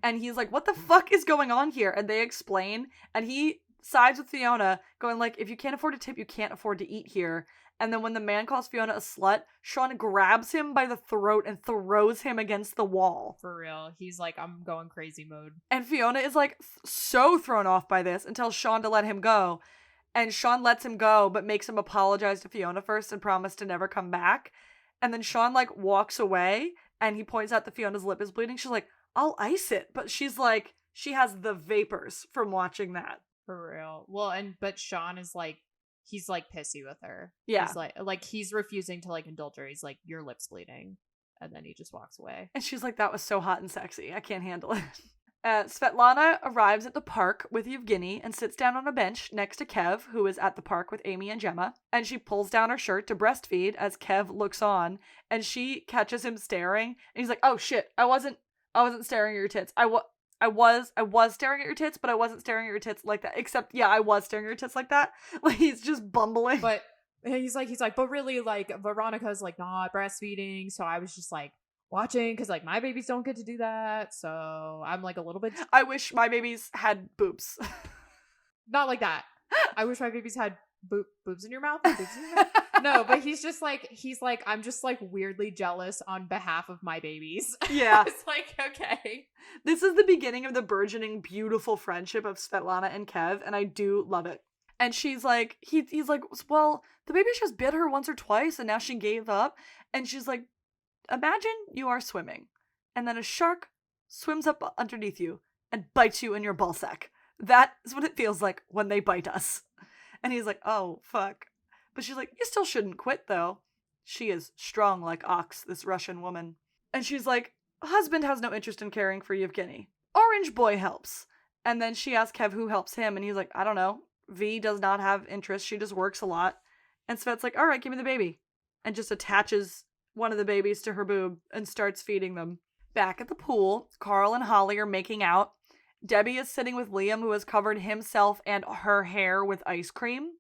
And he's like, "What the fuck is going on here?" And they explain. And he sides with Fiona, going like, "If you can't afford a tip, you can't afford to eat here." And then when the man calls Fiona a slut, Sean grabs him by the throat and throws him against the wall.
For real. He's like, "I'm going crazy mode."
And Fiona is like so thrown off by this and tells Sean to let him go. And Sean lets him go, but makes him apologize to Fiona first and promise to never come back. And then Sean like walks away and he points out that Fiona's lip is bleeding. She's like, "I'll ice it." But she's like, she has the vapors from watching that.
For real. Well, but Sean is like, he's like pissy with her.
Yeah.
He's like he's refusing to like indulge her. He's like, "Your lip's bleeding." And then he just walks away.
And she's like, that was so hot and sexy. I can't handle it. Svetlana arrives at the park with Yevgeny and sits down on a bench next to Kev, who is at the park with Amy and Gemma. And she pulls down her shirt to breastfeed as Kev looks on, and she catches him staring. And he's like, oh shit, I wasn't staring at your tits. I was staring at your tits, but I wasn't staring at your tits like that. Except, yeah, I was staring at your tits like that. Like, he's just bumbling.
But he's like, but really, like, Veronica's, like, not breastfeeding, so I was just, like, watching, because, like, my babies don't get to do that, so I'm, like, a little bit...
I wish my babies had boobs.
Not like that. I wish my babies had boobs in your mouth? Boobs in your mouth? No, but he's like, I'm just, like, weirdly jealous on behalf of my babies.
Yeah.
It's like, okay.
This is the beginning of the burgeoning, beautiful friendship of Svetlana and Kev, and I do love it. And she's like, he's like, well, the baby just bit her once or twice, and now she gave up. And she's like, imagine you are swimming, and then a shark swims up underneath you and bites you in your ballsack. That is what it feels like when they bite us. And he's like, oh, fuck. But she's like, you still shouldn't quit, though. She is strong like ox, this Russian woman. And she's like, husband has no interest in caring for Yevgeny. Orange boy helps. And then she asks Kev who helps him, and he's like, I don't know. V does not have interest. She just works a lot. And Svet's like, all right, give me the baby. And just attaches one of the babies to her boob and starts feeding them. Back at the pool, Carl and Holly are making out. Debbie is sitting with Liam, who has covered himself and her hair with ice cream.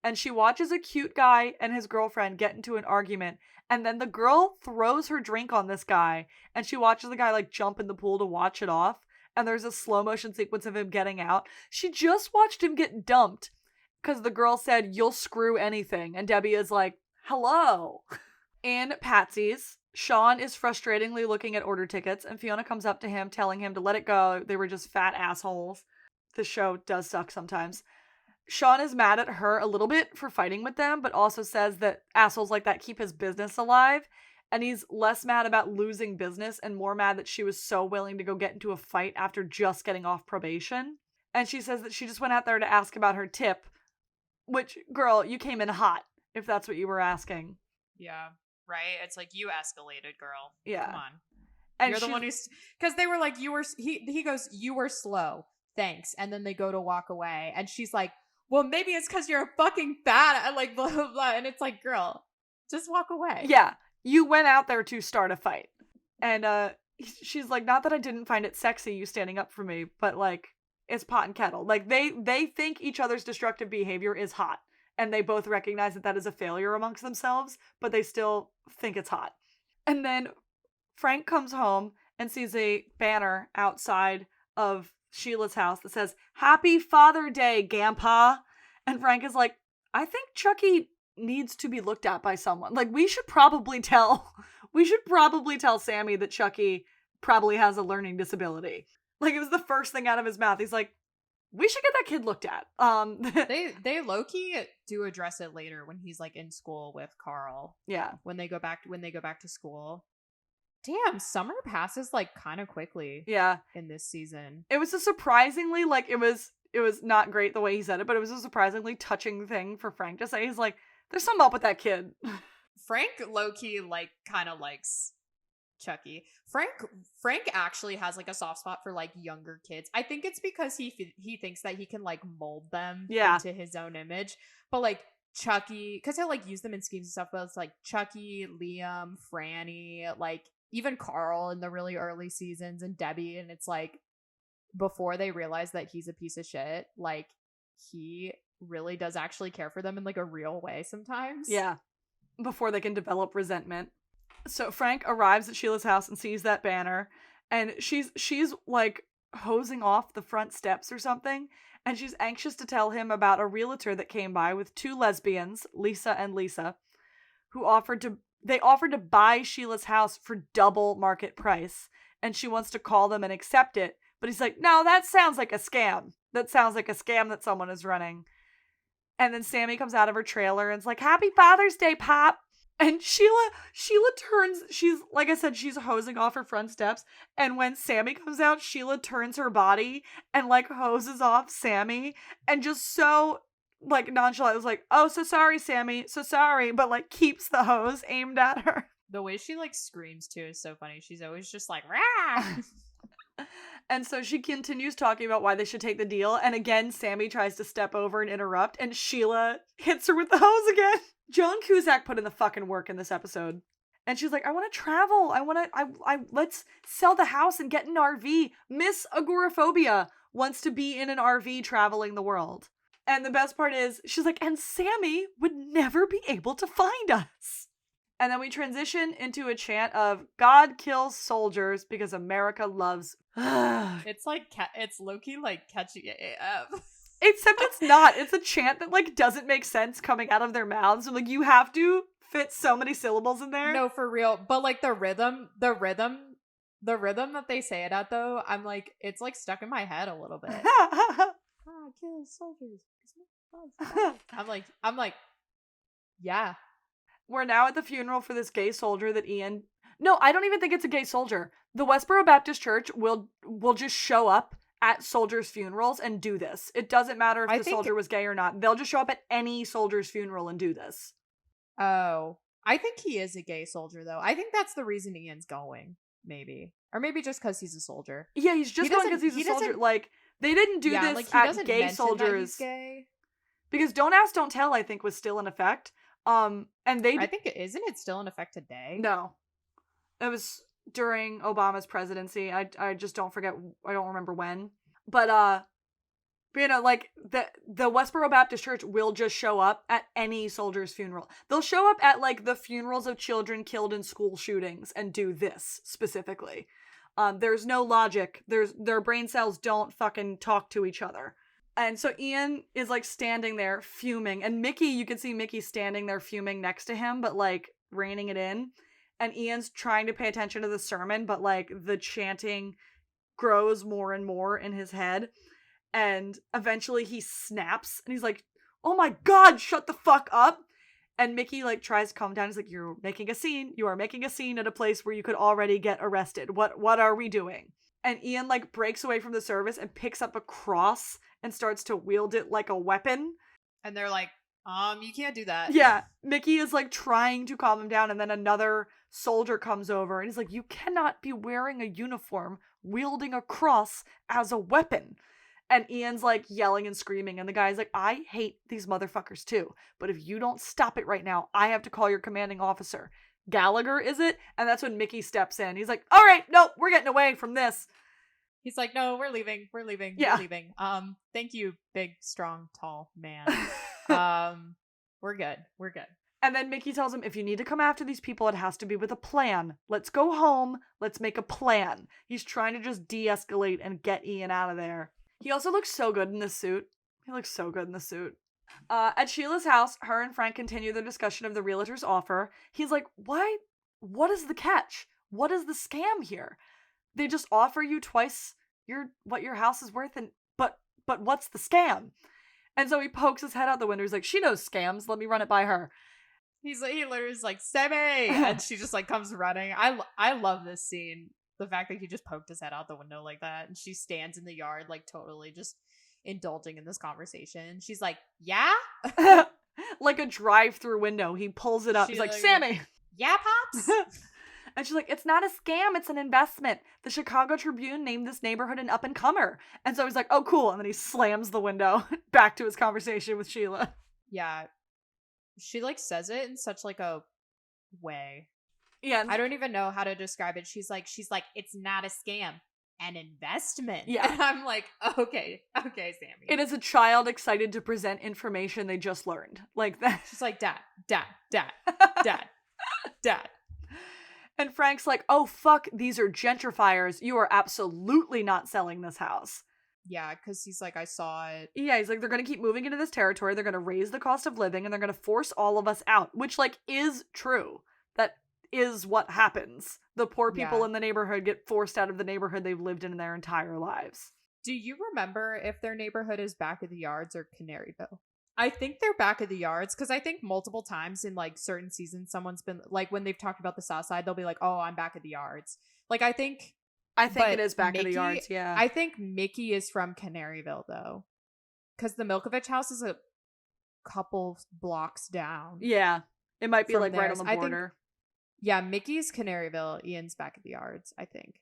And she watches a cute guy and his girlfriend get into an argument. And then the girl throws her drink on this guy. And she watches the guy, like, jump in the pool to watch it off. And there's a slow motion sequence of him getting out. She just watched him get dumped because the girl said, you'll screw anything. And Debbie is like, hello. In Patsy's, Sean is frustratingly looking at order tickets, and Fiona comes up to him telling him to let it go. They were just fat assholes. The show does suck sometimes. Sean is mad at her a little bit for fighting with them, but also says that assholes like that keep his business alive. And he's less mad about losing business and more mad that she was so willing to go get into a fight after just getting off probation. And she says that she just went out there to ask about her tip, which, girl, you came in hot, if that's what you were asking.
Yeah, right? It's like, you escalated, girl.
Yeah.
Come on.
And
you're the one who's... Because they were like, he goes, you were slow. Thanks. And then they go to walk away. And she's like, well, maybe it's because you're a fucking fat, like, blah, blah, blah. And it's like, girl, just walk away.
Yeah. You went out there to start a fight. And she's like, not that I didn't find it sexy, you standing up for me, but, like, it's pot and kettle. Like, they think each other's destructive behavior is hot. And they both recognize that that is a failure amongst themselves, but they still think it's hot. And then Frank comes home and sees a banner outside of Sheila's house that says, Happy Father Day, Gampa. And Frank is like, I think Chucky needs to be looked at by someone. Like, we should probably tell Sammy that Chucky probably has a learning disability. Like, it was the first thing out of his mouth. He's like, we should get that kid looked at.
They low-key do address it later when he's, like, in school with Carl.
Yeah.
When they go back to school. Damn, summer passes, like, kind of quickly.
Yeah.
In this season.
It was a surprisingly, like, it was not great the way he said it, but it was a surprisingly touching thing for Frank to say. He's like, there's something up with that kid.
Frank low-key, like, kind of likes Chucky. Frank actually has, like, a soft spot for, like, younger kids. I think it's because he thinks that he can, like, mold them into his own image. But, like, Chucky, because he'll, like, use them in schemes and stuff, but it's like Chucky, Liam, Franny, like, even Carl in the really early seasons, and Debbie, and it's like, before they realize that he's a piece of shit, like, he really does actually care for them in, like, a real way sometimes.
Yeah. Before they can develop resentment. So Frank arrives at Sheila's house and sees that banner, and she's like hosing off the front steps or something, and she's anxious to tell him about a realtor that came by with two lesbians, Lisa and Lisa, who offered to buy Sheila's house for double market price, and she wants to call them and accept it, but he's like, no, that sounds like a scam. That sounds like a scam that someone is running. And then Sammy comes out of her trailer and is like, Happy Father's Day, Pop. And Sheila turns, she's, like I said, she's hosing off her front steps. And when Sammy comes out, Sheila turns her body and, like, hoses off Sammy. And just so, like, nonchalant, was like, oh, so sorry, Sammy, so sorry. But, like, keeps the hose aimed at her.
The way she like screams too is so funny. She's always just like, rah!
And so she continues talking about why they should take the deal. And again, Sammy tries to step over and interrupt, and Sheila hits her with the hose again. Joan Cusack put in the fucking work in this episode. And she's like, I want to travel. Let's sell the house and get an RV. Miss Agoraphobia wants to be in an RV traveling the world. And the best part is, she's like, and Sammy would never be able to find us. And then we transition into a chant of God kills soldiers because America loves.
It's like, it's low-key like catchy AF.
Except it's not. It's a chant that like doesn't make sense coming out of their mouths. So, like, you have to fit so many syllables in there.
No, for real. But like the rhythm that they say it at though, I'm like, it's like stuck in my head a little bit. God kills soldiers. I'm like, yeah.
We're now at the funeral for this gay soldier that Ian... No, I don't even think it's a gay soldier. The Westboro Baptist Church will just show up at soldiers' funerals and do this. It doesn't matter if the soldier was gay or not. They'll just show up at any soldier's funeral and do this.
Oh. I think he is a gay soldier, though. I think that's the reason Ian's going, maybe. Or maybe just because he's a soldier.
Yeah, he's just going because he's a soldier. Like, they didn't do this
like,
at gay soldiers.
Gay.
Because Don't Ask, Don't Tell, I think, was still in effect. And they...
I think isn't it still in effect today?
No. It was during Obama's presidency. I just don't forget. I don't remember when. But you know, like, the Westboro Baptist Church will just show up at any soldier's funeral. They'll show up at, like, the funerals of children killed in school shootings and do this specifically. There's no logic. Their brain cells don't fucking talk to each other. And so Ian is, like, standing there fuming. And Mickey, you can see Mickey standing there fuming next to him, but, like, reining it in. And Ian's trying to pay attention to the sermon, but, like, the chanting grows more and more in his head. And eventually he snaps. And he's like, oh my God, shut the fuck up. And Mickey, like, tries to calm down. He's like, you're making a scene. You are making a scene at a place where you could already get arrested. What are we doing? And Ian, like, breaks away from the service and picks up a cross and starts to wield it like a weapon.
And they're like, you can't do that.
Yeah. Mickey is, like, trying to calm him down, and then another soldier comes over and he's like, you cannot be wearing a uniform wielding a cross as a weapon. And Ian's, like, yelling and screaming, and the guy's like, I hate these motherfuckers too, but if you don't stop it right now, I have to call your commanding officer. Gallagher, is it? And that's when Mickey steps in. He's like, all right, no, we're getting away from this.
He's like, no, we're leaving.
Yeah.
We're leaving. Thank you, big, strong, tall man. We're good.
And then Mickey tells him, if you need to come after these people, it has to be with a plan. Let's go home. Let's make a plan. He's trying to just de-escalate and get Ian out of there. He also looks so good in this suit. At Sheila's house, her and Frank continue their discussion of the realtor's offer. He's like, why? What is the catch? What is the scam here? They just offer you twice what your house is worth, and but what's the scam? And so he pokes his head out the window. He's like, she knows scams. Let me run it by her.
He literally is like, Sammy! And she just, like, comes running. I love this scene. The fact that he just poked his head out the window like that. And she stands in the yard, like, totally just indulging in this conversation. She's like, yeah?
Like a drive-through window. He pulls it up. He's like, Sammy!
Yeah, Pops?
And she's like, it's not a scam, it's an investment. The Chicago Tribune named this neighborhood an up-and-comer. And so he's like, oh, cool. And then he slams the window back to his conversation with Sheila.
Yeah. She, like, says it in such, like, a way.
Yeah.
I don't even know how to describe it. She's like, it's not a scam. An investment.
Yeah.
And I'm like, okay, Sammy.
It is a child excited to present information they just learned. Like that.
She's like, Dad.
And Frank's like, oh, fuck, these are gentrifiers. You are absolutely not selling this house.
Yeah, because he's like, I saw it.
Yeah, he's like, they're going to keep moving into this territory. They're going to raise the cost of living, and they're going to force all of us out, which, like, is true. That is what happens. The poor people in the neighborhood get forced out of the neighborhood they've lived in their entire lives.
Do you remember if their neighborhood is Back of the Yards or Canaryville? I think they're Back of the Yards, because I think multiple times in, like, certain seasons, someone's been, like, when they've talked about the South Side, they'll be like, oh, I'm Back of the Yards. Like, I think
it is Back of the Yards, yeah.
I think Mickey is from Canaryville, though. Because the Milkovich house is a couple blocks down.
Yeah. It might be, like, right on the
I
border.
Yeah, Mickey's Canaryville, Ian's back at the yards, I think.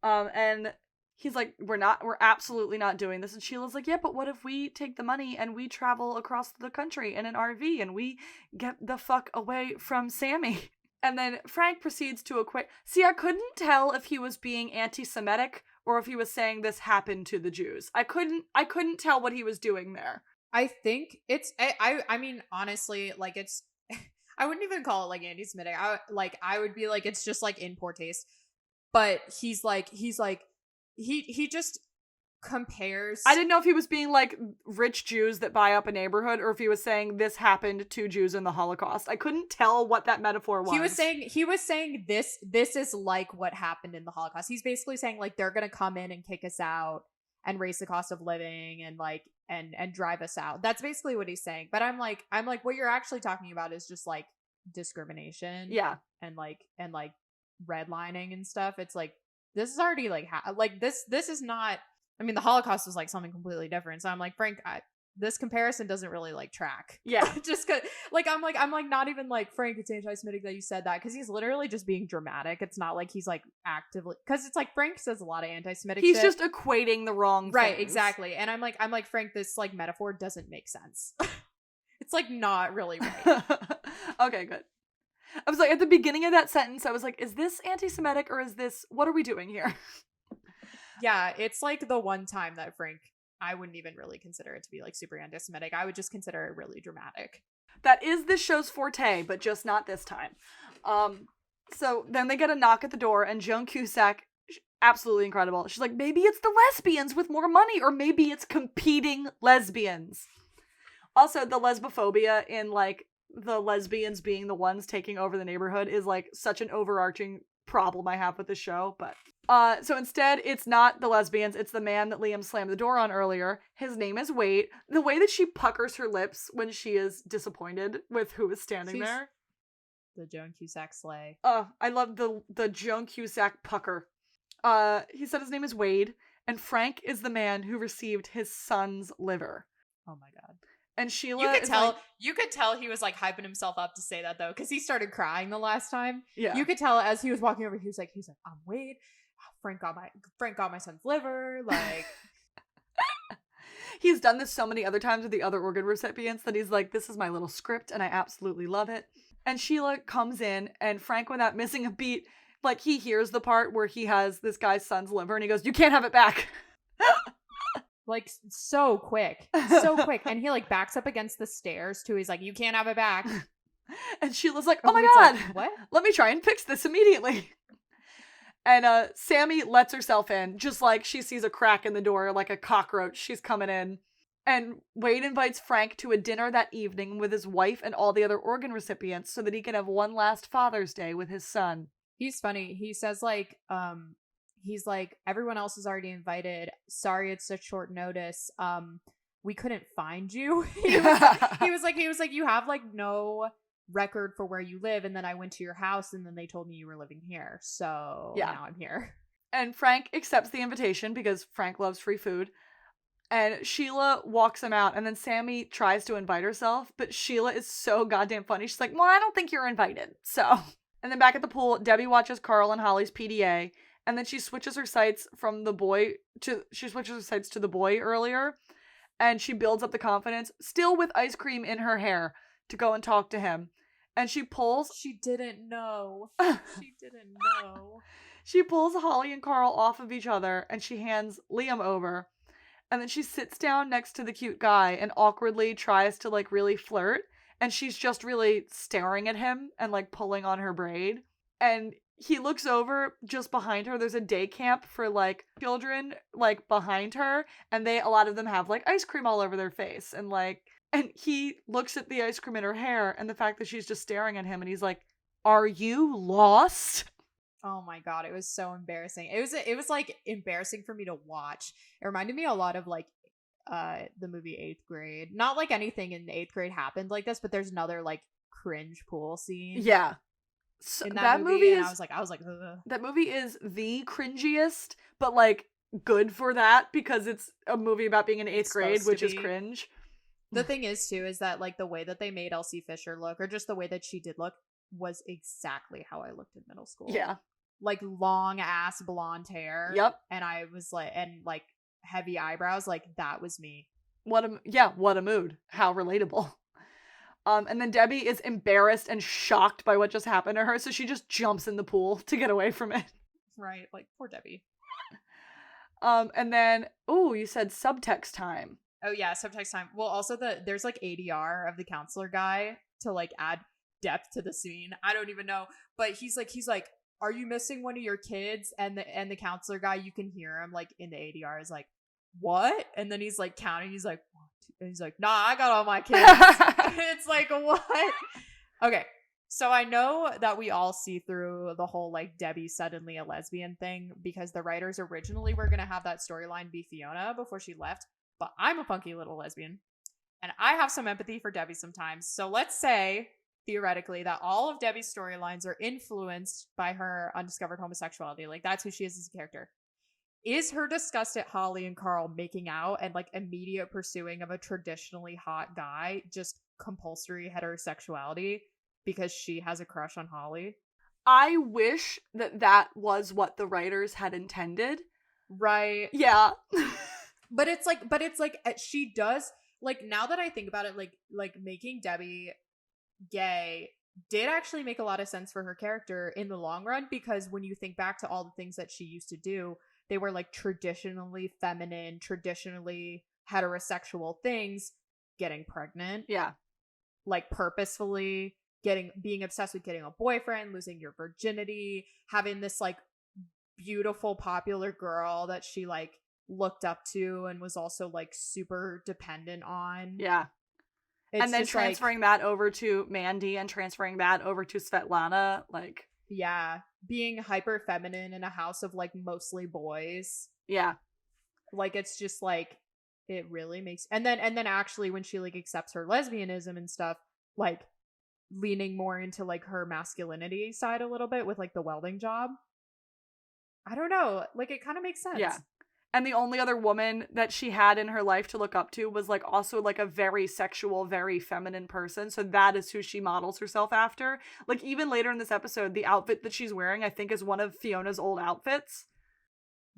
And he's like, we're absolutely not doing this. And Sheila's like, yeah, but what if we take the money and we travel across the country in an RV and we get the fuck away from Sammy? And then Frank proceeds to equate. See, I couldn't tell if he was being anti-Semitic or if he was saying this happened to the Jews. I couldn't tell what he was doing there.
I think it's, I mean, honestly, like it's, I wouldn't even call it like anti-Semitic. I would be like, it's just like in poor taste. But he just compares.
I didn't know if he was being like rich Jews that buy up a neighborhood or if he was saying this happened to Jews in the Holocaust. I couldn't tell what that metaphor was.
He was saying this is like what happened in the Holocaust. He's basically saying like they're gonna come in and kick us out and raise the cost of living and like and drive us out. That's basically what he's saying. But I'm like what you're actually talking about is just like discrimination.
Yeah.
And like redlining and stuff. It's like this is already like this is not. I mean, the Holocaust was like something completely different. So I'm like, Frank, this comparison doesn't really like track.
Yeah.
Just cause like I'm not even like, Frank, it's anti-Semitic that you said that, because he's literally just being dramatic. It's not like he's like actively, because it's like Frank says a lot of anti-Semitic
he's
shit.
just equating the wrong
right
things.
Exactly. And I'm like Frank, this like metaphor doesn't make sense. It's like not really right.
Okay, good. I was like, at the beginning of that sentence, I was like, is this anti-Semitic or is this, what are we doing here?
Yeah, it's like the one time that Frank, I wouldn't even really consider it to be like super anti-Semitic. I would just consider it really dramatic.
That is this show's forte, but just not this time. So then they get a knock at the door, and Joan Cusack, absolutely incredible. She's like, maybe it's the lesbians with more money, or maybe it's competing lesbians. Also, the lesbophobia in like the lesbians being the ones taking over the neighborhood is like such an overarching problem I have with the show, but so instead it's not the lesbians, it's the man that Liam slammed the door on earlier. His name is Wade. The way that she puckers her lips when she is disappointed with who is standing there.
The Joan Cusack slay.
I love the Joan Cusack pucker. He said his name is Wade, and Frank is the man who received his son's liver.
Oh my god.
And Sheila,
you could tell he was like hyping himself up to say that though, because he started crying the last time.
Yeah,
you could tell as he was walking over. He was like, I'm Wade. Frank got my son's liver. Like,
he's done this so many other times with the other organ recipients that he's like, this is my little script, and I absolutely love it. And Sheila comes in, and Frank, without missing a beat, like he hears the part where he has this guy's son's liver, and he goes, "You can't have it back."
Like so quick. And he like backs up against the stairs too. He's like, "You can't have it back."
And Sheila's like, "Oh my god,
like, what?
Let me try and fix this immediately." And Sammy lets herself in, just like she sees a crack in the door, like a cockroach. She's coming in. And Wade invites Frank to a dinner that evening with his wife and all the other organ recipients so that he can have one last Father's Day with his son.
He's funny. He says like, he's like, everyone else is already invited. Sorry, it's such short notice. We couldn't find you. He was like, you have like no record for where you live, and then I went to your house, and then they told me you were living here. So yeah, now I'm here.
And Frank accepts the invitation because Frank loves free food. And Sheila walks him out, and then Sammy tries to invite herself, but Sheila is so goddamn funny. She's like, "Well, I don't think you're invited." So, and then back at the pool, Debbie watches Carl and Holly's PDA. And then she switches her sights to the boy earlier, and she builds up the confidence, still with ice cream in her hair, to go and talk to him. And she didn't know. She pulls Holly and Carl off of each other, and she hands Liam over. And then she sits down next to the cute guy and awkwardly tries to like really flirt. And she's just really staring at him and like pulling on her braid. And he looks over just behind her. There's a day camp for like children like behind her. And a lot of them have like ice cream all over their face. And he looks at the ice cream in her hair and the fact that she's just staring at him. And he's like, "Are you lost?"
Oh my god, it was so embarrassing. It was like embarrassing for me to watch. It reminded me a lot of like the movie 8th Grade. Not like anything in 8th Grade happened like this, but there's another like cringe pool scene.
Yeah. So
in that movie and I was like, ugh.
That movie is the cringiest, but like good for that because it's a movie about being in 8th grade, which is cringe.
The thing is too is that like the way that they made Elsie Fisher look, or just the way that she did look, was exactly how I looked in middle school.
Yeah.
Like long ass blonde hair.
Yep.
And I was like, and like heavy eyebrows. Like that was me.
What a mood. How relatable. And then Debbie is embarrassed and shocked by what just happened to her, so she just jumps in the pool to get away from it.
Right, like poor Debbie.
And then, you said subtext time.
Oh yeah, subtext time. Well, also there's like ADR of the counselor guy to like add depth to the scene. I don't even know, but he's like, are you missing one of your kids? And the counselor guy, you can hear him like in the ADR is like, what? And then he's like counting. He's like, 1, 2, and he's like, nah, I got all my kids. It's like, what? Okay. So I know that we all see through the whole like Debbie suddenly a lesbian thing because the writers originally were going to have that storyline be Fiona before she left. But I'm a funky little lesbian and I have some empathy for Debbie sometimes. So let's say theoretically that all of Debbie's storylines are influenced by her undiscovered homosexuality. Like that's who she is as a character. Is her disgust at Holly and Carl making out and like immediate pursuing of a traditionally hot guy just compulsory heterosexuality because she has a crush on Holly?
I wish that was what the writers had intended.
Right.
Yeah.
But it's like she does, like, now that I think about it, like making Debbie gay did actually make a lot of sense for her character in the long run, because when you think back to all the things that she used to do, they were like traditionally feminine, traditionally heterosexual things. Getting pregnant.
Yeah.
Like purposefully being obsessed with getting a boyfriend, losing your virginity, having this like beautiful popular girl that she like looked up to and was also like super dependent on.
Yeah.
It's
and then transferring that over to Mandy and transferring that over to Svetlana, like,
yeah, being hyper feminine in a house of like mostly boys.
Yeah.
Like it's just like it really makes and then actually when she like accepts her lesbianism and stuff, like leaning more into like her masculinity side a little bit with like the welding job. I don't know, like it kind of makes sense.
Yeah. And the only other woman that she had in her life to look up to was like also like a very sexual, very feminine person. So that is who she models herself after. Like even later in this episode, the outfit that she's wearing, I think, is one of Fiona's old outfits.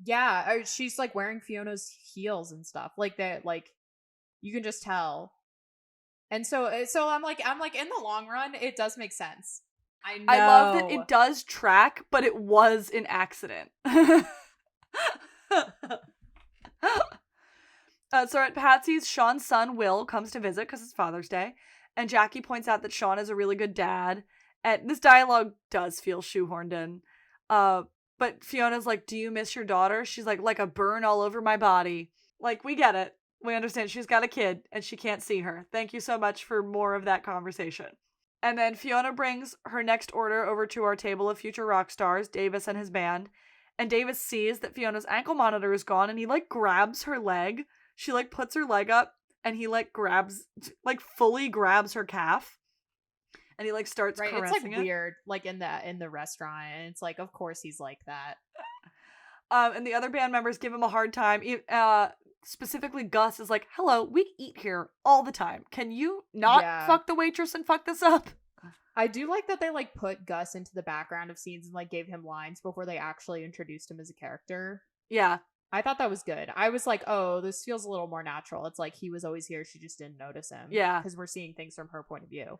Yeah, she's like wearing Fiona's heels and stuff like that. Like you can just tell. And so I'm like in the long run, it does make sense. I know.
I love that it does track, but it was an accident. So at Patsy's, Sean's son Will comes to visit because it's Father's Day, and Jackie points out that Sean is a really good dad. And this dialogue does feel shoehorned in. But Fiona's like, "Do you miss your daughter?" She's like a burn all over my body. Like, we get it. We understand she's got a kid and she can't see her. Thank you so much for more of that conversation. And then Fiona brings her next order over to our table of future rock stars, Davis and his band. And Davis sees that Fiona's ankle monitor is gone and he like grabs her leg. She like puts her leg up and he like fully grabs her calf. And he like starts caressing
it's like weird, like in the restaurant. And it's like, of course he's like that.
And the other band members give him a hard time. Specifically Gus is like, "Hello, we eat here all the time. Can you not fuck the waitress and fuck this up?"
I do like that they like put Gus into the background of scenes and like gave him lines before they actually introduced him as a character.
Yeah.
I thought that was good. I was like, oh, this feels a little more natural. It's like he was always here, she just didn't notice him.
Yeah.
Because we're seeing things from her point of view.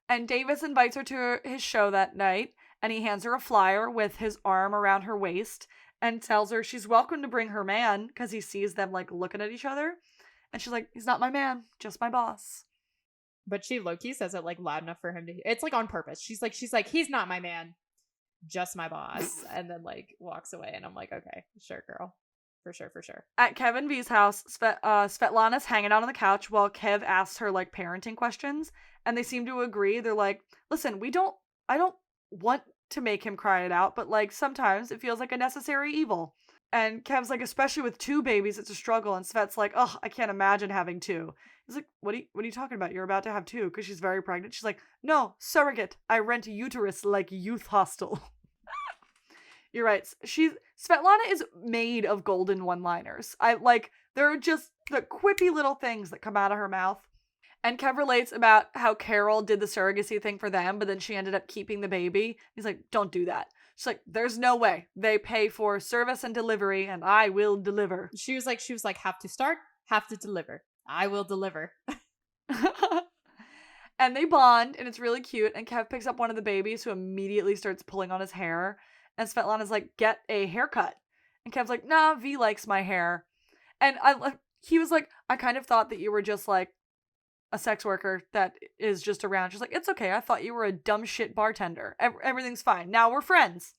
And Davis invites her to his show that night, and he hands her a flyer with his arm around her waist and tells her she's welcome to bring her man because he sees them like looking at each other. And she's like, "He's not my man, just my boss."
But she low-key says it like loud enough for him to hear. It's like on purpose. She's like, "He's not my man, just my boss." And then like walks away. And I'm like, okay, sure, girl. For sure.
At Kevin V's house, Svetlana's hanging out on the couch while Kev asks her like parenting questions. And they seem to agree. They're like, "Listen, I don't want to make him cry it out, but like sometimes it feels like a necessary evil." And Kev's like, "Especially with 2 babies, it's a struggle." And Svet's like, "Oh, I can't imagine having 2. He's like, "What are you talking about? You're about to have 2 because she's very pregnant." She's like, "No, surrogate. I rent a uterus like youth hostel." You're right. Svetlana is made of golden one-liners. There are just the quippy little things that come out of her mouth. And Kev relates about how Carol did the surrogacy thing for them, but then she ended up keeping the baby. He's like, don't do that. She's like, there's no way. They pay for service and delivery, and I will deliver.
She was like, have to start, have to deliver. I will deliver.
And they bond, and it's really cute. And Kev picks up one of the babies, who immediately starts pulling on his hair. And Svetlana's like, get a haircut. And Kev's like, nah, V likes my hair. And he was like, I kind of thought that you were just like a sex worker that is just around. She's like, it's okay. I thought you were a dumb shit bartender. Everything's fine. Now we're friends.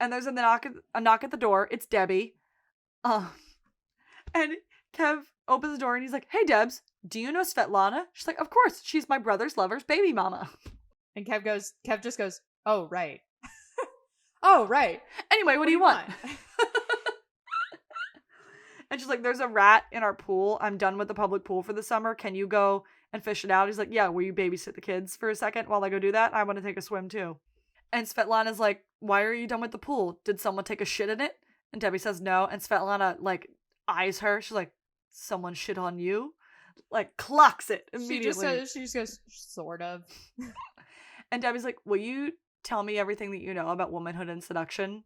And there's a knock at the door. It's Debbie. And Kev opens the door and he's like, hey, Debs, do you know Svetlana? She's like, of course. She's my brother's lover's baby mama.
And Kev just goes, oh, right. Oh, right.
Anyway, what do you want? And she's like, there's a rat in our pool. I'm done with the public pool for the summer. Can you go and fish it out? He's like, yeah, will you babysit the kids for a second while I go do that? I want to take a swim too. And Svetlana's like, why are you done with the pool? Did someone take a shit in it? And Debbie says no. And Svetlana like eyes her. She's like, someone shit on you? Like clocks it immediately.
She just goes, sort of.
And Debbie's like, will you tell me everything that you know about womanhood and seduction?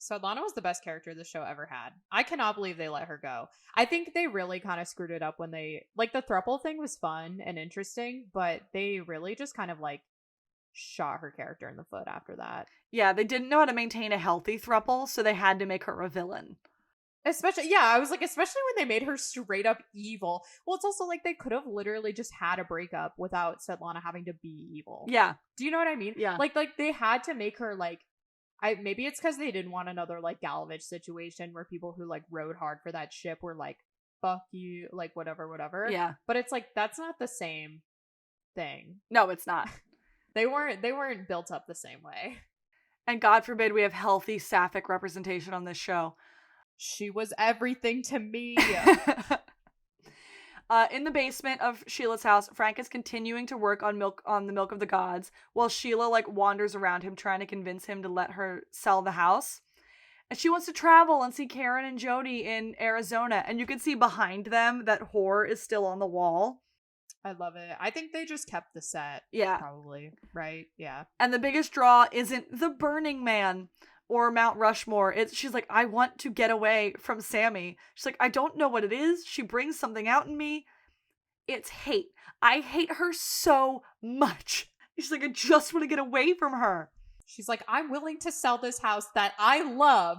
Svetlana was the best character the show ever had. I cannot believe they let her go. I think they really kind of screwed it up when they, like, the throuple thing was fun and interesting, but they really just kind of, like, shot her character in the foot after that.
Yeah, they didn't know how to maintain a healthy throuple, so they had to make her a villain.
Especially when they made her straight up evil. Well, it's also like they could have literally just had a breakup without Svetlana having to be evil.
Yeah.
Do you know what I mean?
Yeah.
Like they had to make her, like, maybe it's because they didn't want another like Galovich situation where people who like rode hard for that ship were like, fuck you, like whatever.
Yeah.
But it's like that's not the same thing.
No, it's not.
They weren't built up the same way.
And God forbid we have healthy sapphic representation on this show.
She was everything to me.
In the basement of Sheila's house, Frank is continuing to work on the milk of the gods, while Sheila like wanders around him trying to convince him to let her sell the house. And she wants to travel and see Karen and Jody in Arizona. And you can see behind them that whore is still on the wall.
I love it. I think they just kept the set.
Yeah.
Probably. Right? Yeah.
And the biggest draw isn't the Burning Man or Mount Rushmore. She's like, I want to get away from Sammy. She's like, I don't know what it is. She brings something out in me. It's hate. I hate her so much. She's like, I just want to get away from her.
She's like, I'm willing to sell this house that I love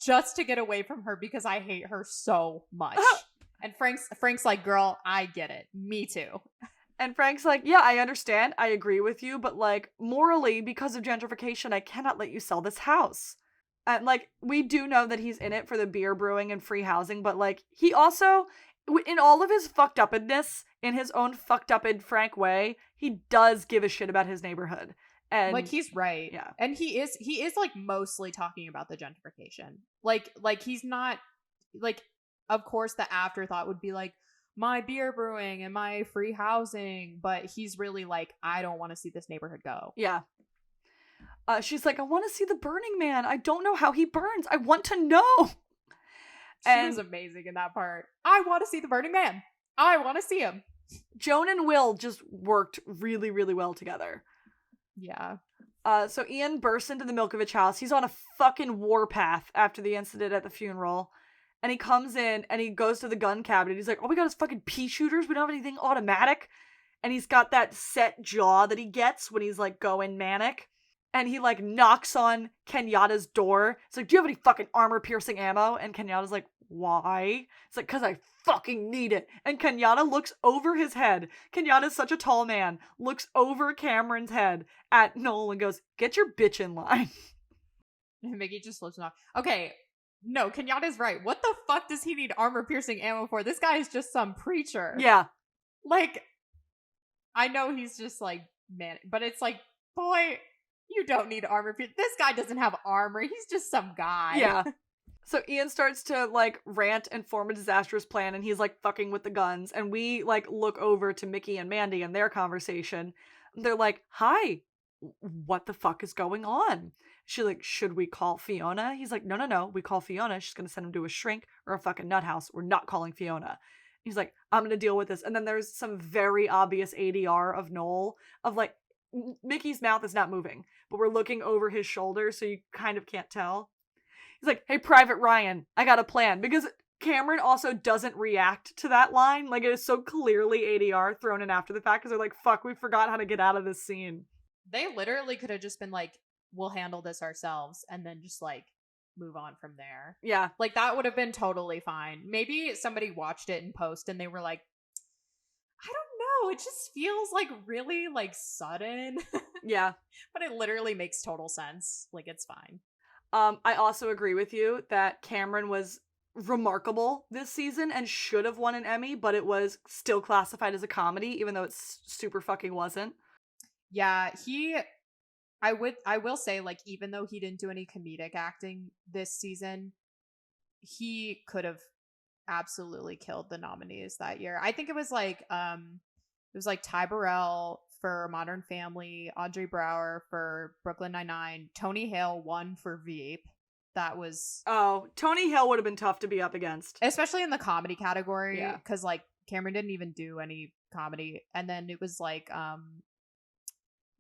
just to get away from her because I hate her so much. And Frank's like, girl, I get it. Me too.
And Frank's like, yeah, I understand. I agree with you. But like, morally, because of gentrification, I cannot let you sell this house. And like, we do know that he's in it for the beer brewing and free housing. But like, he also, in all of his fucked upness, in his own fucked up in Frank way, he does give a shit about his neighborhood. And
like, he's right.
Yeah.
And he is like mostly talking about the gentrification. Like he's not like, of course the afterthought would be like, my beer brewing and my free housing, but he's really like, I don't want to see this neighborhood go.
Yeah. She's like, I want to see the Burning Man. I don't know how he burns. I want to know.
She was amazing in that part. I want to see the Burning Man. I want to see him.
Joan and Will just worked really, really well together.
Yeah.
So Ian bursts into the Milkovich house. He's on a fucking warpath after the incident at the funeral. And he comes in and he goes to the gun cabinet. He's like, oh, we got his fucking pea shooters. We don't have anything automatic. And he's got that set jaw that he gets when he's like going manic. And he like knocks on Kenyatta's door. It's like, do you have any fucking armor piercing ammo? And Kenyatta's like, why? It's like, because I fucking need it. And Kenyatta looks over his head. Kenyatta's such a tall man. Looks over Cameron's head at Noel and goes, get your bitch in line.
And Mickey just looks off. Okay. No, Kenyatta's right. What the fuck does he need armor-piercing ammo for? This guy is just some preacher.
Yeah.
Like, I know he's just like, man, but it's like, boy, you don't need armor. This guy doesn't have armor. He's just some guy.
Yeah. So Ian starts to like rant and form a disastrous plan, and he's like fucking with the guns. And we like look over to Mickey and Mandy and their conversation. They're like, hi, what the fuck is going on? She's like, should we call Fiona? He's like, no. We call Fiona. She's going to send him to a shrink or a fucking nut house. We're not calling Fiona. He's like, I'm gonna deal with this. And then there's some very obvious ADR of Noel of like, Mickey's mouth is not moving, but we're looking over his shoulder, so you kind of can't tell. He's like, hey, Private Ryan, I got a plan. Because Cameron also doesn't react to that line. Like, it is so clearly ADR thrown in after the fact, because they're like, fuck, we forgot how to get out of this scene.
They literally could have just been like, we'll handle this ourselves, and then just like move on from there.
Yeah.
Like, that would have been totally fine. Maybe somebody watched it in post and they were like, I don't know, it just feels like really like sudden.
Yeah.
But it literally makes total sense. Like, it's fine.
I also agree with you that Cameron was remarkable this season and should have won an Emmy, but it was still classified as a comedy, even though it super fucking wasn't.
Yeah, I will say, like, even though he didn't do any comedic acting this season, he could have absolutely killed the nominees that year. I think it was like Ty Burrell for Modern Family, Audrey Brower for Brooklyn Nine-Nine, Tony Hale won for Veep. That was...
Oh, Tony Hale would have been tough to be up against.
Especially in the comedy category,
Yeah.
because, like, Cameron didn't even do any comedy. And then it was, like,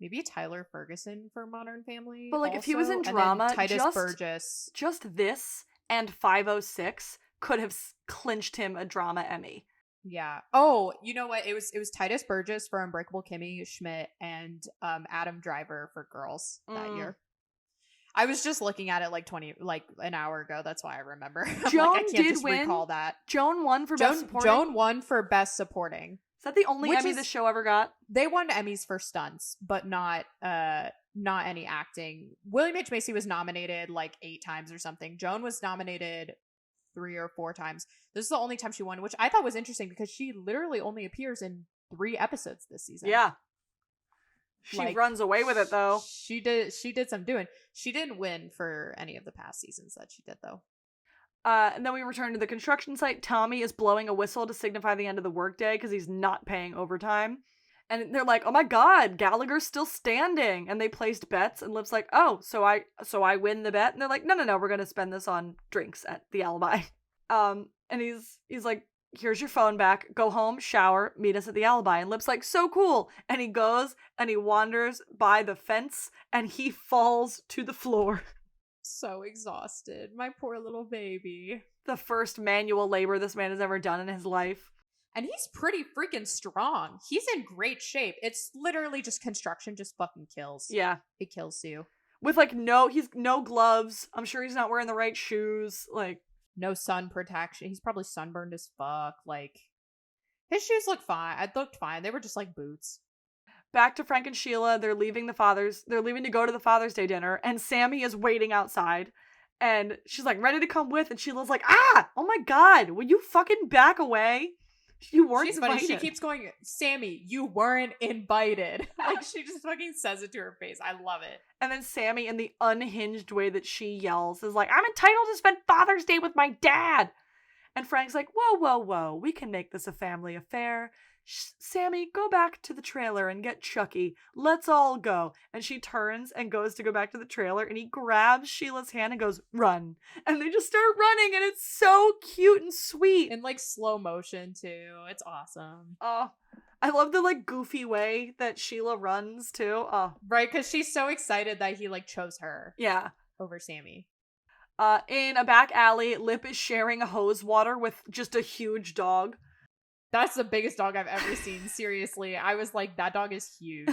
maybe Tyler Ferguson for Modern Family.
But, like,
also.
if he was in
And then
drama,
Titus Burgess.
Just this and 506 could have clinched him a drama Emmy.
Yeah. Oh, you know what? It was Titus Burgess for Unbreakable Kimmy Schmidt and Adam Driver for Girls that year. I was just looking at it like an hour ago. That's why I remember.
Joan
I can't
did
just
win.
recall that.
Joan won for Best Supporting.
Joan won for Best Supporting.
Is that the only Emmy the show ever got?
They won Emmys for stunts, but not any acting. William H. Macy was nominated like 8 times or something. Joan was nominated 3 or 4 times. This is the only time she won, which I thought was interesting because she literally only appears in 3 episodes this season.
Yeah. She runs away with it, though.
She did some doing. She didn't win for any of the past seasons that she did, though.
And then we return to the construction site. Tommy is blowing a whistle to signify the end of the workday because he's not paying overtime. And they're like, oh my god, Gallagher's still standing. And they placed bets, and Liv's like, oh, so I win the bet? And they're like, no, we're gonna spend this on drinks at the Alibi. And he's like, here's your phone back, go home, shower, meet us at the Alibi. And Liv's like, so cool. And he goes and he wanders by the fence and he falls to the floor.
So exhausted. My poor little baby.
The first manual labor this man has ever done in his life.
And he's pretty freaking strong. He's in great shape. It's literally just construction just fucking kills.
Yeah.
It kills you.
With he's no gloves. I'm sure he's not wearing the right shoes. Like,
no sun protection. He's probably sunburned as fuck. Like, his shoes look fine. It looked fine. They were just like boots.
Back to Frank and Sheila. They're leaving to go to the Father's Day dinner, and Sammy is waiting outside. And she's like, ready to come with, and Sheila's like, ah! Oh my god, will you fucking back away? You weren't invited.
Funny. She keeps going, Sammy, you weren't invited. Like, she just fucking says it to her face. I love it.
And then Sammy, in the unhinged way that she yells, is like, I'm entitled to spend Father's Day with my dad. And Frank's like, whoa, we can make this a family affair. Sammy, go back to the trailer and get Chucky. Let's all go. And she turns and goes to go back to the trailer, and he grabs Sheila's hand and goes, run. And they just start running, and it's so cute and sweet.
In like slow motion too. It's awesome.
Oh, I love the like goofy way that Sheila runs too. Oh,
right, because she's so excited that he like chose her.
Yeah.
Over Sammy.
In a back alley, Lip is sharing a hose water with just a huge dog.
That's the biggest dog I've ever seen. Seriously. I was like, that dog is huge.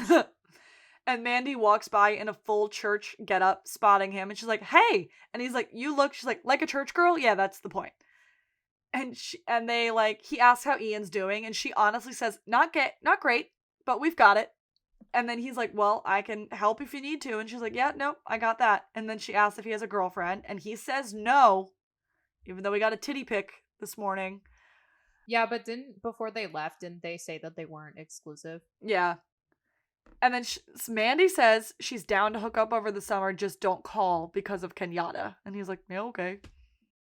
And Mandy walks by in a full church getup, spotting him, and she's like, hey! And he's like, you look, she's like a church girl? Yeah, that's the point. And he asks how Ian's doing, and she honestly says, not great, but we've got it. And then he's like, well, I can help if you need to. And she's like, yeah, nope, I got that. And then she asks if he has a girlfriend, and he says no, even though we got a titty pic this morning.
Yeah, but before they left, didn't they say that they weren't exclusive?
Yeah. And then Mandy says she's down to hook up over the summer, just don't call because of Kenyatta. And he's like, yeah, okay.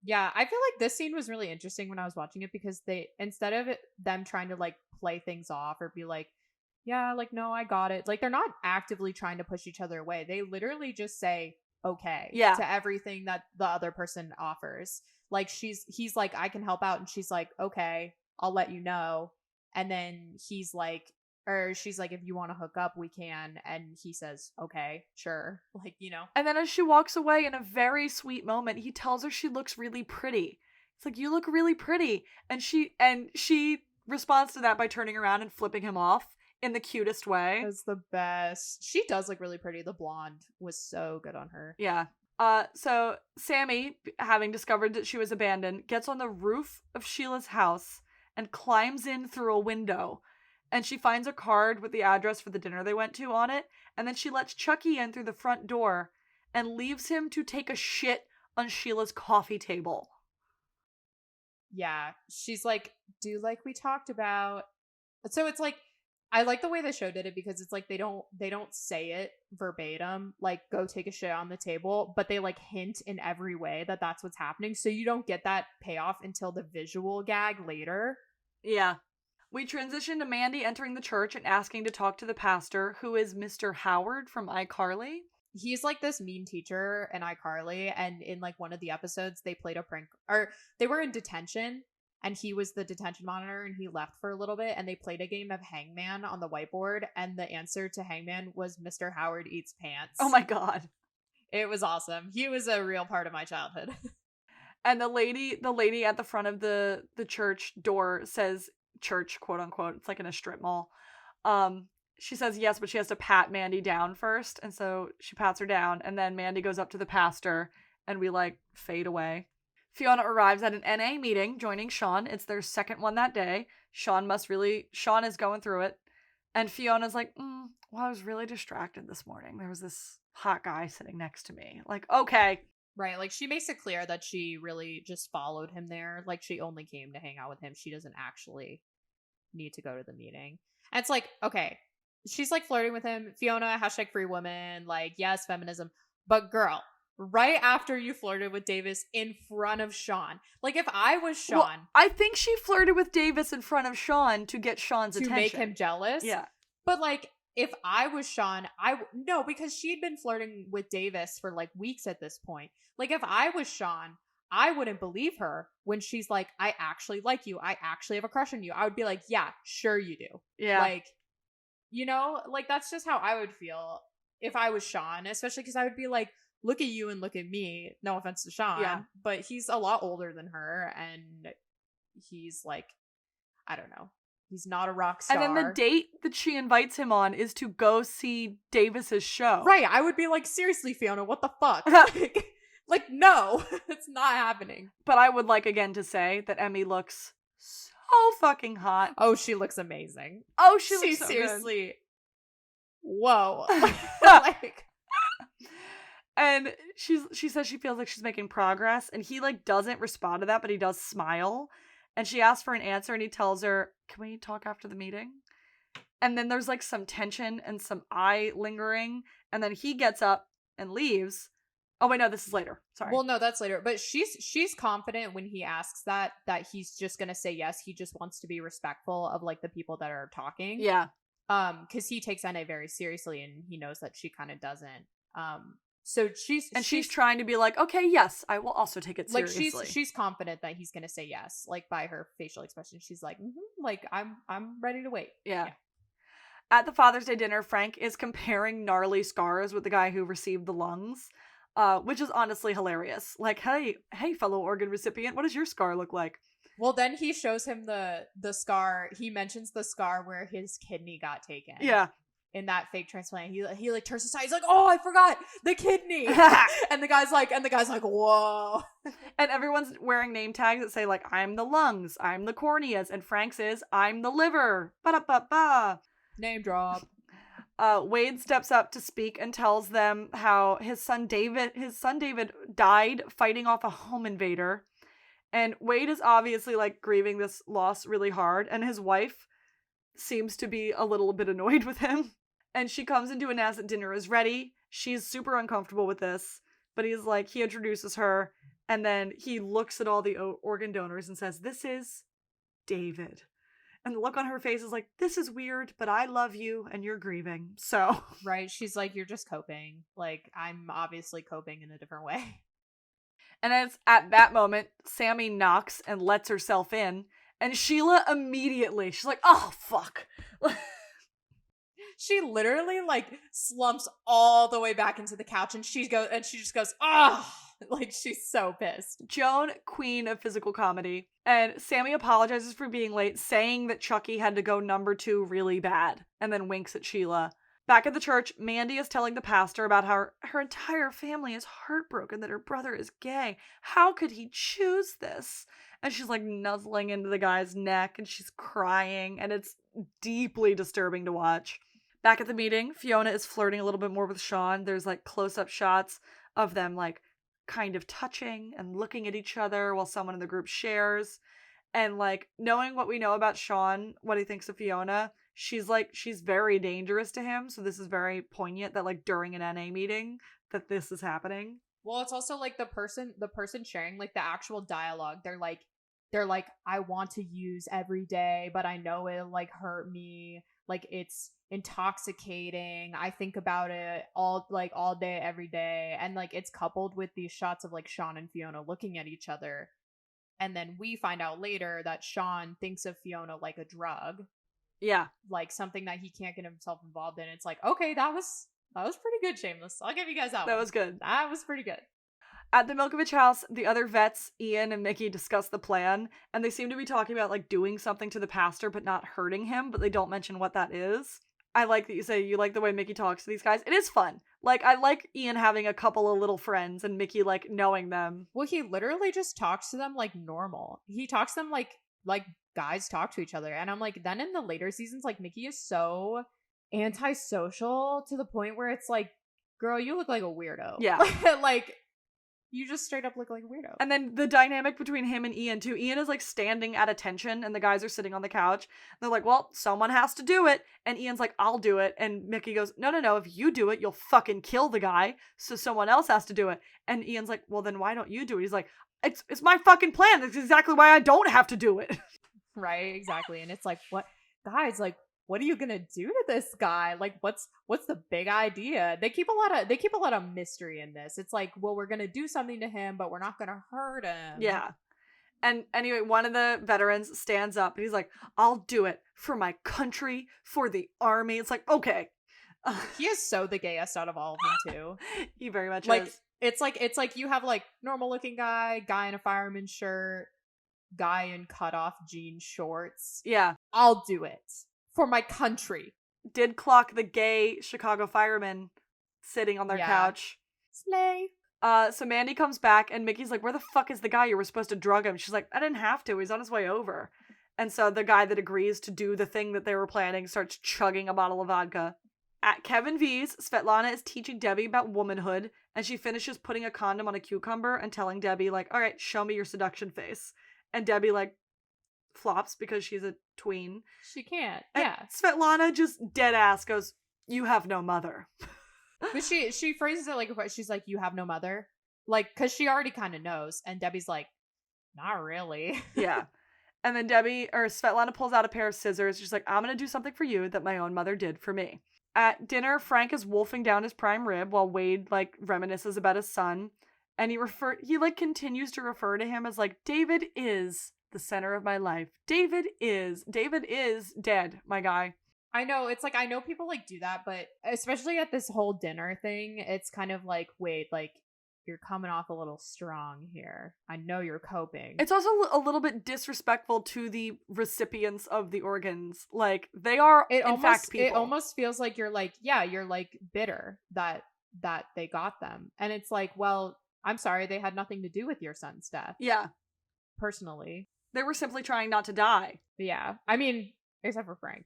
Yeah, I feel like this scene was really interesting when I was watching it because instead of them trying to like play things off or be like, yeah, like, no, I got it. Like, they're not actively trying to push each other away. They literally just say okay to everything that the other person offers. Like, he's like, I can help out. And she's like, okay. I'll let you know. And then he's like, or she's like, if you want to hook up, we can. And he says, okay, sure. Like, you know.
And then as she walks away in a very sweet moment, he tells her she looks really pretty. It's like, you look really pretty. And she responds to that by turning around and flipping him off in the cutest way.
That's the best. She does look really pretty. The blonde was so good on her.
Yeah. So Sammy, having discovered that she was abandoned, gets on the roof of Sheila's house and climbs in through a window. And she finds a card with the address for the dinner they went to on it. And then she lets Chucky in through the front door and leaves him to take a shit on Sheila's coffee table.
Yeah. She's like, do like we talked about. So it's like, I like the way the show did it because it's like they don't say it verbatim, like go take a shit on the table, but they like hint in every way that that's what's happening. So you don't get that payoff until the visual gag later.
Yeah. We transition to Mandy entering the church and asking to talk to the pastor, who is Mr. Howard from iCarly.
He's like this mean teacher in iCarly, and in like one of the episodes they played a prank, or they were in detention and he was the detention monitor and he left for a little bit and they played a game of Hangman on the whiteboard and the answer to Hangman was Mr. Howard eats pants.
Oh my god.
It was awesome. He was a real part of my childhood.
And the lady at the front of the church door says, church, quote unquote, it's like in a strip mall. She says yes, but she has to pat Mandy down first. And so she pats her down and then Mandy goes up to the pastor and we like fade away. Fiona arrives at an NA meeting, joining Sean. It's their second one that day. Sean is going through it. And Fiona's like, well, I was really distracted this morning. There was this hot guy sitting next to me. Like, okay.
Right, like she makes it clear that she really just followed him there. Like she only came to hang out with him. She doesn't actually need to go to the meeting. And it's like, okay, she's like flirting with him. Fiona, #free woman, like, yes, feminism. But girl, right after you flirted with Davis in front of Sean. Like, if I was Sean... Well,
I think she flirted with Davis in front of Sean to get Sean's attention.
To make him jealous?
Yeah.
But, like, if I was Sean, no, because she had been flirting with Davis for, like, weeks at this point. Like, if I was Sean, I wouldn't believe her when she's like, I actually like you. I actually have a crush on you. I would be like, yeah, sure you do.
Yeah.
Like, you know, like, that's just how I would feel if I was Sean, especially because I would be like, look at you and look at me. No offense to Sean,
yeah.
But he's a lot older than her, and he's like, I don't know. He's not a rock star.
And then the date that she invites him on is to go see Davis's show.
Right. I would be like, seriously, Fiona, what the fuck? like, no, it's not happening.
But I would like again to say that Emmy looks so fucking hot.
Oh, she looks amazing.
Oh, she looks so
seriously.
Good.
Whoa. Like.
And she says she feels like she's making progress, and he like doesn't respond to that, but he does smile. And she asks for an answer, and he tells her, "Can we talk after the meeting?" And then there's like some tension and some eye lingering, and then he gets up and leaves. Oh wait, no, this is later. Sorry.
Well, no, that's later. But she's confident when he asks that he's just gonna say yes. He just wants to be respectful of like the people that are talking.
Yeah.
Because he takes NA very seriously, and he knows that she kind of doesn't. So she's
trying to be like, okay, yes, I will also take it seriously.
Like she's confident that he's gonna say yes. Like by her facial expression, she's like, like I'm ready to wait.
Yeah. At the Father's Day dinner, Frank is comparing gnarly scars with the guy who received the lungs, which is honestly hilarious. Like, hey, fellow organ recipient, what does your scar look like?
Well, then he shows him the scar. He mentions the scar where his kidney got taken.
Yeah.
In that fake transplant, he like turns aside. He's like, "Oh, I forgot the kidney." and the guy's like, "Whoa!"
And everyone's wearing name tags that say like, "I'm the lungs, I'm the corneas," and Frank's is, "I'm the liver." Ba-da-ba-ba.
Name drop.
Wade steps up to speak and tells them how his son David died fighting off a home invader, and Wade is obviously like grieving this loss really hard, and his wife seems to be a little bit annoyed with him. And she comes in to announce that dinner is ready. She's super uncomfortable with this, but he introduces her, and then he looks at all the organ donors and says, "This is David." And the look on her face is like, "This is weird, but I love you, and you're grieving." So.
Right, she's like, "You're just coping. Like, I'm obviously coping in a different way."
And it's at that moment, Sammy knocks and lets herself in, And Sheila immediately, she's like, oh, fuck.
She literally like slumps all the way back into the couch and she just goes, ah, like she's so pissed.
Joan, queen of physical comedy. And Sammy apologizes for being late, saying that Chucky had to go number 2 really bad, and then winks at Sheila. Back at the church, Mandy is telling the pastor about how her entire family is heartbroken that her brother is gay. How could he choose this? And she's like nuzzling into the guy's neck and she's crying, and it's deeply disturbing to watch. Back at the meeting, Fiona is flirting a little bit more with Sean. There's like close-up shots of them like kind of touching and looking at each other while someone in the group shares. And like knowing what we know about Sean, what he thinks of Fiona, she's very dangerous to him. So this is very poignant that like during an NA meeting that this is happening.
Well, it's also like the person sharing like the actual dialogue. They're like, I want to use every day, but I know it'll like hurt me. Like it's intoxicating. I think about it all day, every day. And like it's coupled with these shots of like Sean and Fiona looking at each other. And then we find out later that Sean thinks of Fiona like a drug.
Yeah.
Like something that he can't get himself involved in. It's like, okay, that was pretty good, Shameless. I'll give you guys that one.
That was good.
That was pretty good.
At the Milkovich house, the other vets, Ian and Mickey, discuss the plan, and they seem to be talking about like doing something to the pastor but not hurting him, but they don't mention what that is. I like that you say you like the way Mickey talks to these guys. It is fun. Like, I like Ian having a couple of little friends and Mickey like knowing them.
Well, he literally just talks to them like normal. He talks to them like guys talk to each other. And I'm like, then in the later seasons, like Mickey is so antisocial to the point where it's like, girl, you look like a weirdo.
Yeah.
Like, you just straight up look like a weirdo.
And then the dynamic between him and Ian too. Ian is like standing at attention and the guys are sitting on the couch. They're like, well, someone has to do it. And Ian's like, I'll do it. And Mickey goes, no. If you do it, you'll fucking kill the guy. So someone else has to do it. And Ian's like, well, then why don't you do it? He's like, it's my fucking plan. That's exactly why I don't have to do it.
Right, exactly. And it's like, what, guys, like, what are you gonna do to this guy? Like, what's the big idea? They keep a lot of mystery in this. It's like, well, we're gonna do something to him, but we're not gonna hurt him.
Yeah. And anyway, one of the veterans stands up and he's like, I'll do it for my country, for the army. It's like, okay.
He is so the gayest out of all of them too.
He very much
like,
is.
It's like you have like normal looking guy in a fireman's shirt, guy in cut off jean shorts.
Yeah.
I'll do it. For my country.
Did clock the gay Chicago fireman sitting on their couch.
Slay.
So Mandy comes back and Mickey's like, where the fuck is the guy? You were supposed to drug him. She's like, I didn't have to. He's on his way over. And so the guy that agrees to do the thing that they were planning starts chugging a bottle of vodka. At Kevin V's, Svetlana is teaching Debbie about womanhood, and she finishes putting a condom on a cucumber and telling Debbie, like, all right, show me your seduction face. And Debbie, like, flops because she's a tween.
She can't.
And
yeah.
Svetlana just dead ass goes, you have no mother.
But she phrases it like she's like, you have no mother? Like, because she already kind of knows. And Debbie's like, not really.
Yeah. And then Svetlana pulls out a pair of scissors. She's like, I'm going to do something for you that my own mother did for me. At dinner, Frank is wolfing down his prime rib while Wade, like, reminisces about his son. And he continues to refer to him as, like, David is the center of my life. David is dead, my guy.
I know, it's like, I know people like do that, but especially at this whole dinner thing, it's kind of like, wait, like, you're coming off a little strong here. I know you're coping.
It's also a little bit disrespectful to the recipients of the organs. Like, they are, in fact, people.
It almost feels like you're like, yeah, you're like bitter that they got them. And it's like, well, I'm sorry, they had nothing to do with your son's death.
Yeah.
Personally.
They were simply trying not to die.
Yeah. I mean, except for Frank.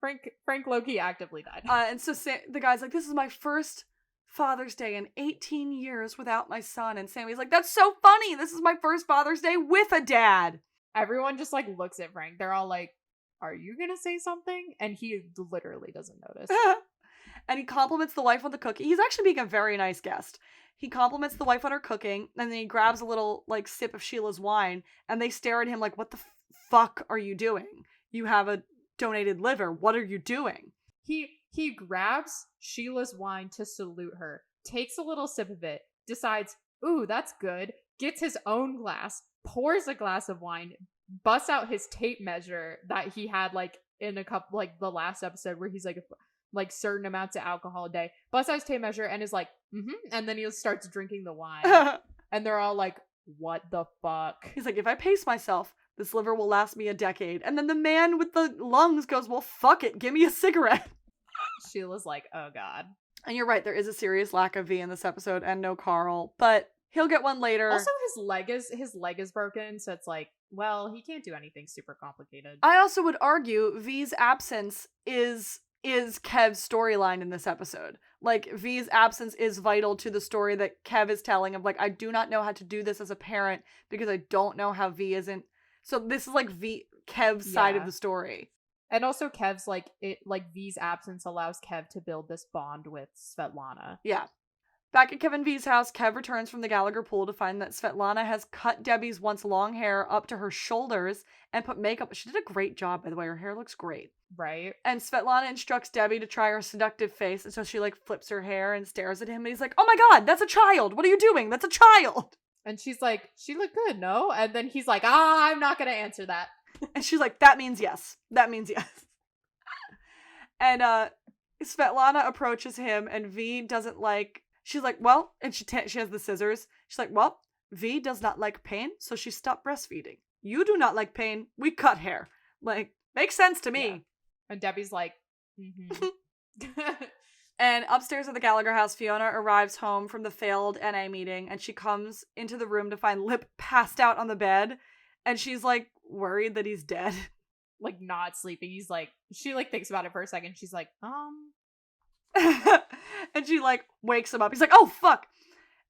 Frank low-key actively died.
And so the guy's like, this is my first Father's Day in 18 years without my son. And Sammy's like, that's so funny. This is my first Father's Day with a dad.
Everyone just like looks at Frank. They're all like, are you gonna say something? And he literally doesn't notice.
And he compliments the wife on the cooking. He's actually being a very nice guest. He compliments the wife on her cooking, and then he grabs a little, like, sip of Sheila's wine, and they stare at him like, what the fuck are you doing? You have a donated liver. What are you doing?
He grabs Sheila's wine to salute her, takes a little sip of it, decides, ooh, that's good, gets his own glass, pours a glass of wine busts out his tape measure that he had like in a couple, like the last episode where he's like certain amounts of alcohol a day. Busts out his tape measure and is like, and then he starts drinking the wine. And they're all like, what the fuck?
He's like, if I pace myself, this liver will last me a decade. And then the man with the lungs goes, well, fuck it, give me a cigarette.
Sheila's like, oh god.
And you're right, there is a serious lack of V in this episode and no Carl, but he'll get one later.
Also, his leg is broken, so it's like, well, he can't do anything super complicated.
I also would argue V's absence is Kev's storyline in this episode. Like, V's absence is vital to the story that Kev is telling of, like, I do not know how to do this as a parent because I don't know how V isn't. So this is like Kev's side of the story.
And also Kev's V's absence allows Kev to build this bond with Svetlana.
Yeah. Back at Kev and V's house, Kev returns from the Gallagher pool to find that Svetlana has cut Debbie's once long hair up to her shoulders and put makeup. She did a great job, by the way. Her hair looks great.
Right.
And Svetlana instructs Debbie to try her seductive face, and so she like flips her hair and stares at him, and he's like, oh my god, that's a child! What are you doing? That's a child!
And she's like, she looked good, no? And then he's like, I'm not gonna answer that.
And she's like, that means yes. That means yes. And Svetlana approaches him, and V doesn't like... She's like, well... And she has the scissors. She's like, well, V does not like pain, so she stopped breastfeeding. You do not like pain. We cut hair. Like, makes sense to me.
Yeah. And Debbie's like,
And upstairs at the Gallagher house, Fiona arrives home from the failed NA meeting, and she comes into the room to find Lip passed out on the bed, and she's like worried that he's dead.
Like not sleeping. He's like, she like thinks about it for a second. She's like,
And she like wakes him up. He's like, oh fuck.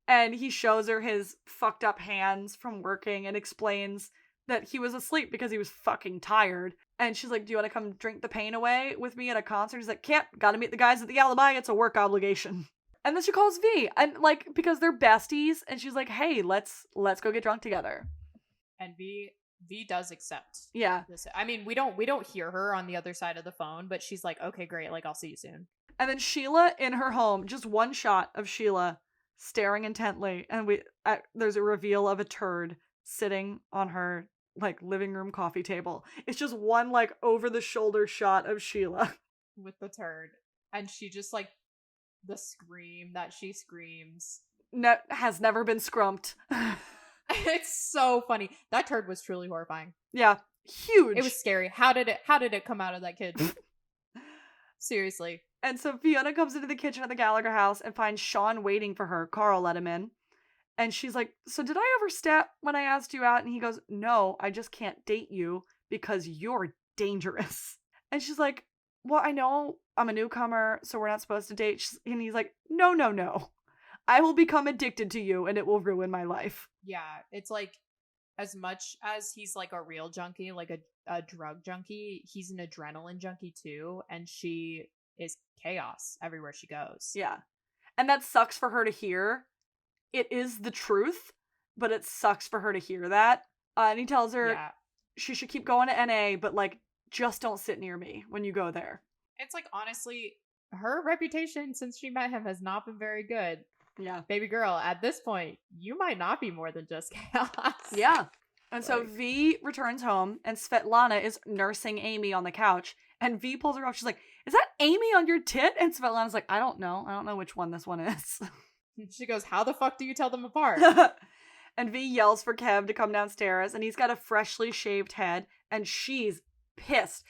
And he shows her his fucked up hands from working and explains that he was asleep because he was fucking tired. And she's like, do you want to come drink the pain away with me at a concert? He's like, can't. Gotta meet the guys at the Alibi. It's a work obligation. And then she calls V, and like, because they're besties, and she's like, hey, let's go get drunk together.
And V does accept.
Yeah.
This. I mean, we don't hear her on the other side of the phone, but she's like, okay, great. Like, I'll see you soon.
And then Sheila in her home, just one shot of Sheila staring intently, and there's a reveal of a turd sitting on her like living room coffee table. It's just one like over the shoulder shot of Sheila
with the turd, and she just like the scream that she screams
has never been scrumped.
It's so funny. That turd was truly horrifying.
Yeah, huge.
It was scary. How did it come out of that kid? Seriously.
And so Fiona comes into the kitchen at the Gallagher house and finds Sean waiting for her. Carl let him in. And she's like, so did I overstep when I asked you out? And he goes, no, I just can't date you because you're dangerous. And she's like, well, I know I'm a newcomer, so we're not supposed to date. And he's like, no. I will become addicted to you and it will ruin my life.
Yeah, it's like, as much as he's like a real junkie, like a drug junkie, he's an adrenaline junkie too. And she is chaos everywhere she goes.
Yeah. And that sucks for her to hear. It is the truth, but it sucks for her to hear that. And he tells her she should keep going to NA, but like, just don't sit near me when you go there.
It's like, honestly, her reputation since she met him has not been very good.
Yeah.
Baby girl, at this point, you might not be more than just chaos.
Yeah. And so V returns home, and Svetlana is nursing Amy on the couch, and V pulls her off. She's like, is that Amy on your tit? And Svetlana's like, I don't know which one this one is.
She goes, how the fuck do you tell them apart?
And V yells for Kev to come downstairs, and he's got a freshly shaved head, and she's pissed.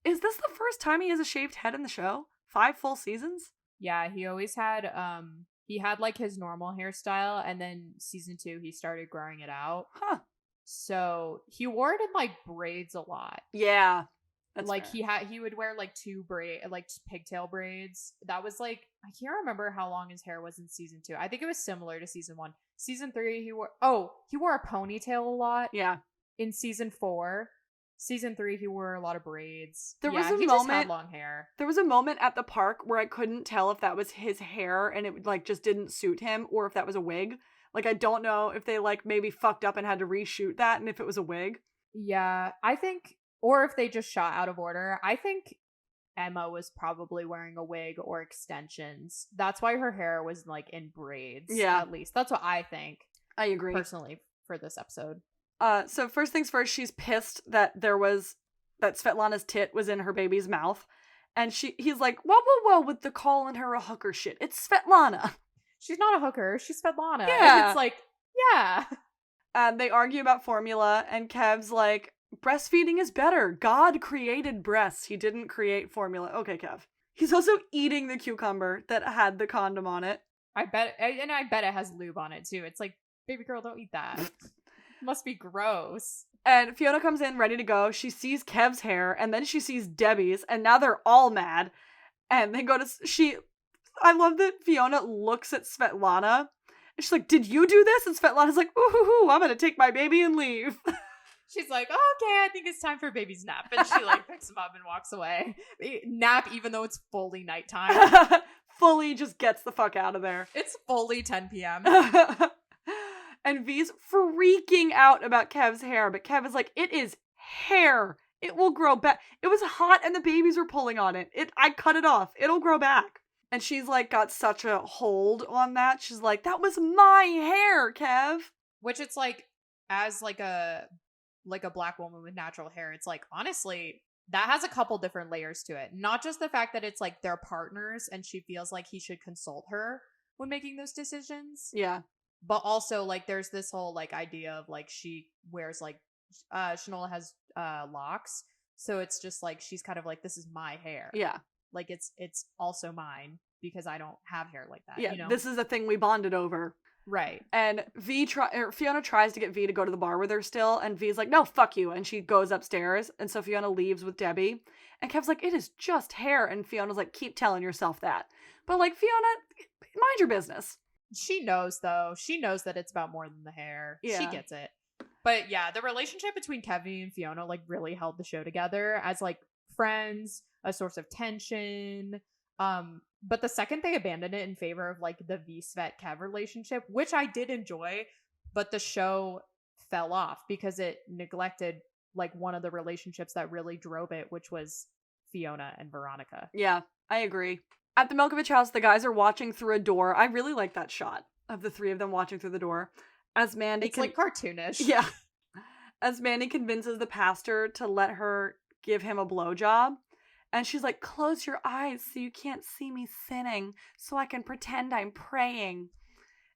Is this the first time he has a shaved head in the show? 5 full seasons?
Yeah, he always had, he had like his normal hairstyle, and then season 2, he started growing it out.
Huh.
So he wore it in like braids a lot.
Yeah. That's
like
fair.
he would wear like 2 pigtail braids. That was like, I can't remember how long his hair was in season 2. I think it was similar to season 1. Season 3 he wore a ponytail a lot.
Yeah.
In season 4. Season 3 he wore a lot of braids.
He just had long hair. There was a moment at the park where I couldn't tell if that was his hair and it like just didn't suit him, or if that was a wig. Like, I don't know if they like maybe fucked up and had to reshoot that, and if it was a wig.
Yeah, I think, or if they just shot out of order. I think Emma was probably wearing a wig or extensions. That's why her hair was like in braids.
Yeah.
At least. That's what I think.
I agree.
Personally, for this episode.
So first things first, she's pissed that that Svetlana's tit was in her baby's mouth. And he's like, whoa, with the calling her a hooker shit. It's Svetlana.
She's not a hooker. She's Svetlana.
Yeah.
And it's like, yeah.
They argue about formula, and Kev's like, breastfeeding is better. God created breasts. He didn't create formula. Okay, Kev. He's also eating the cucumber that had the condom on it.
I bet it has lube on it too. It's like, baby girl, don't eat that. Must be gross.
And Fiona comes in ready to go. She sees Kev's hair, and then she sees Debbie's, and now they're all mad. And they go to I love that Fiona looks at Svetlana, and she's like, "Did you do this?" And Svetlana's like, "Ooh, I'm gonna take my baby and leave."
She's like, oh, okay, I think it's time for baby's nap. And she like picks him up and walks away. Nap, even though it's fully nighttime.
Fully just gets the fuck out of there.
It's fully 10 p.m.
And V's freaking out about Kev's hair, but Kev is like, it is hair. It will grow back. It was hot and the babies were pulling on it. I cut it off. It'll grow back. And she's like got such a hold on that. She's like, that was my hair, Kev.
Which it's like, as like a black woman with natural hair, it's like, honestly, that has a couple different layers to it. Not just the fact that it's like they're partners and she feels like he should consult her when making those decisions.
Yeah.
But also like there's this whole like idea of like she wears like Shanola has locks. So it's just like she's kind of like, this is my hair.
Yeah.
Like it's also mine because I don't have hair like that.
Yeah.
You know?
This is a thing we bonded over.
Right.
And Fiona tries to get V to go to the bar with her still, and V's like, no, fuck you. And she goes upstairs, and so Fiona leaves with Debbie. And Kev's like, it is just hair. And Fiona's like, keep telling yourself that. But like, Fiona, mind your business.
She knows, though. She knows that it's about more than the hair.
Yeah.
She gets it. But yeah, the relationship between Kevin and Fiona like really held the show together as like friends, a source of tension. But the second they abandoned it in favor of like the V-Svet Kev relationship, which I did enjoy, but the show fell off because it neglected like one of the relationships that really drove it, which was Fiona and Veronica.
Yeah, I agree. At the Milkovich house, the guys are watching through a door. I really like that shot of the three of them watching through the door. As Mandy
It's like cartoonish.
Yeah. As Mandy convinces the pastor to let her give him a blowjob. And she's like, close your eyes so you can't see me sinning, so I can pretend I'm praying.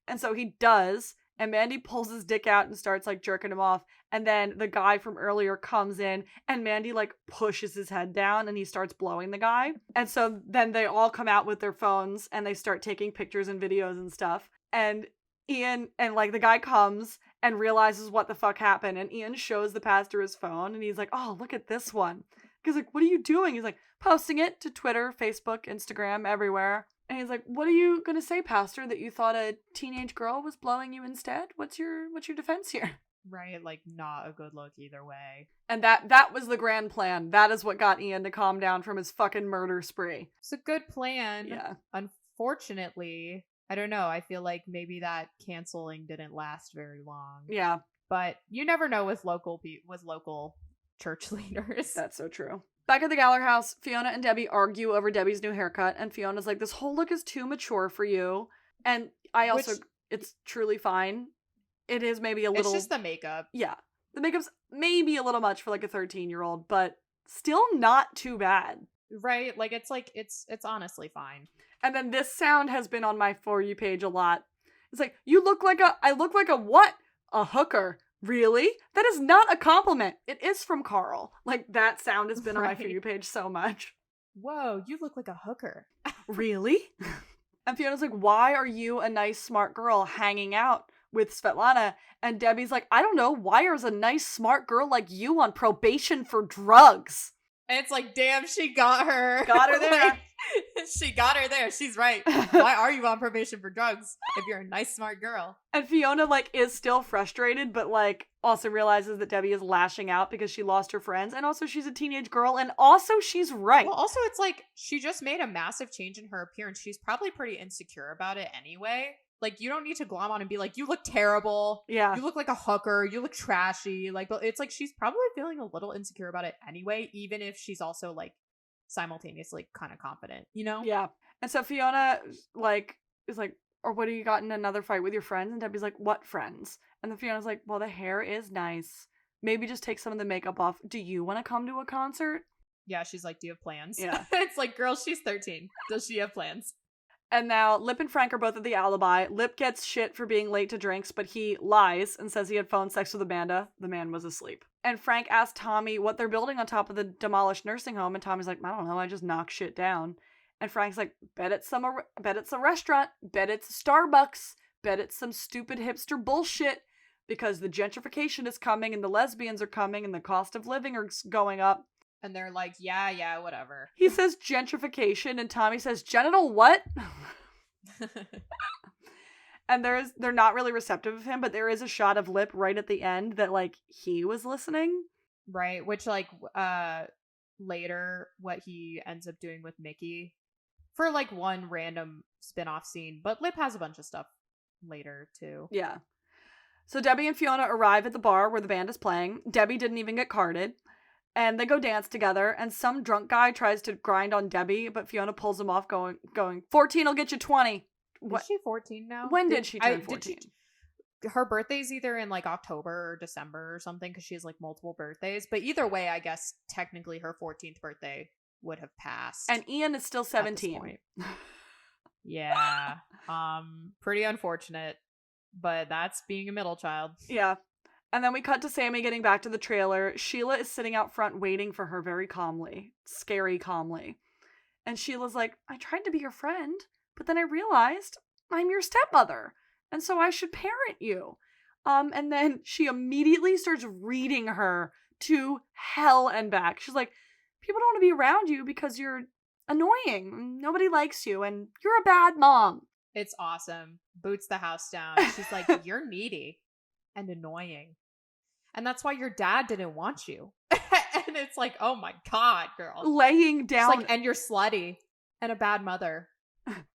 And so he does, and Mandy pulls his dick out and starts like jerking him off. And then the guy from earlier comes in, and Mandy like pushes his head down, and he starts blowing the guy. And so then they all come out with their phones, and they start taking pictures and videos and stuff. And Ian, and like the guy comes and realizes what the fuck happened, and Ian shows the pastor his phone, and he's like, oh, look at this one. He's like, what are you doing? He's like, posting it to Twitter, Facebook, Instagram, everywhere. And he's like, what are you going to say, pastor, that you thought a teenage girl was blowing you instead? What's your defense here?
Right, like not a good look either way.
And that was the grand plan. That is what got Ian to calm down from his fucking murder spree.
It's a good plan.
Yeah.
Unfortunately, I don't know. I feel like maybe that canceling didn't last very long.
Yeah.
But you never know with local church leaders.
That's so true. Back at the Galler house, Fiona and Debbie argue over Debbie's new haircut, and Fiona's like, this whole look is too mature for you. And it's truly fine. It is maybe a little...
It's just the makeup.
Yeah. The makeup's maybe a little much for like a 13-year-old, but still not too bad.
Right? Like, it's honestly fine.
And then this sound has been on my For You page a lot. It's like, I look like a what? A hooker. Really? That is not a compliment. It is from Carl. Like, that sound has been on my For You page so much.
Whoa, you look like a hooker.
Really? And Fiona's like, why are you, a nice, smart girl, hanging out with Svetlana? And Debbie's like, I don't know. Why is a nice, smart girl like you on probation for drugs?
And it's like, damn, she got her.
Got her there.
Like, she got her there. She's right. Why are you on probation for drugs if you're a nice, smart girl?
And Fiona, like, is still frustrated, but, like, also realizes that Debbie is lashing out because she lost her friends. And also she's a teenage girl. And also she's right.
Well, also it's like, she just made a massive change in her appearance. She's probably pretty insecure about it anyway. Like, you don't need to glom on and be like, you look terrible.
Yeah.
You look like a hooker. You look trashy. Like, but it's like, she's probably feeling a little insecure about it anyway, even if she's also, like, simultaneously kind of confident, you know?
Yeah. And so Fiona, like, is like, or what do you got in another fight with your friends? And Debbie's like, what friends? And then Fiona's like, well, the hair is nice. Maybe just take some of the makeup off. Do you want to come to a concert?
Yeah, she's like, do you have plans?
Yeah.
It's like, girl, she's 13. Does she have plans?
And now Lip and Frank are both at the alibi. Lip gets shit for being late to drinks, but he lies and says he had phone sex with Amanda. The man was asleep. And Frank asks Tommy what they're building on top of the demolished nursing home, and Tommy's like, I don't know, I just knock shit down. And Frank's like, bet it's a restaurant, bet it's a Starbucks, bet it's some stupid hipster bullshit, because the gentrification is coming and the lesbians are coming and the cost of living is going up.
And they're like, yeah, whatever.
He says gentrification, and Tommy says, genital what? And they're not really receptive of him, but there is a shot of Lip right at the end that, like, he was listening.
Right, which, like, later, what he ends up doing with Mickey, for, like, one random spin-off scene, but Lip has a bunch of stuff later, too.
Yeah. So Debbie and Fiona arrive at the bar where the band is playing. Debbie didn't even get carded. And they go dance together, and some drunk guy tries to grind on Debbie, but Fiona pulls him off going, 14 will get you 20.
Is she 14 now?
When did she turn 14?
Her birthday's either in, like, October or December or something, because she has, like, multiple birthdays. But either way, I guess, technically her 14th birthday would have passed.
And Ian is still 17.
Yeah. Pretty unfortunate, but that's being a middle child.
Yeah. And then we cut to Sammy getting back to the trailer. Sheila is sitting out front waiting for her very calmly. Scary calmly. And Sheila's like, I tried to be your friend, but then I realized I'm your stepmother, and so I should parent you. And then she immediately starts reading her to hell and back. She's like, people don't want to be around you because you're annoying. Nobody likes you, and you're a bad mom.
It's awesome. Boots the house down. She's like, you're needy and annoying. And that's why your dad didn't want you. And it's like, oh my God, girl.
Laying down.
It's like, and you're slutty and a bad mother.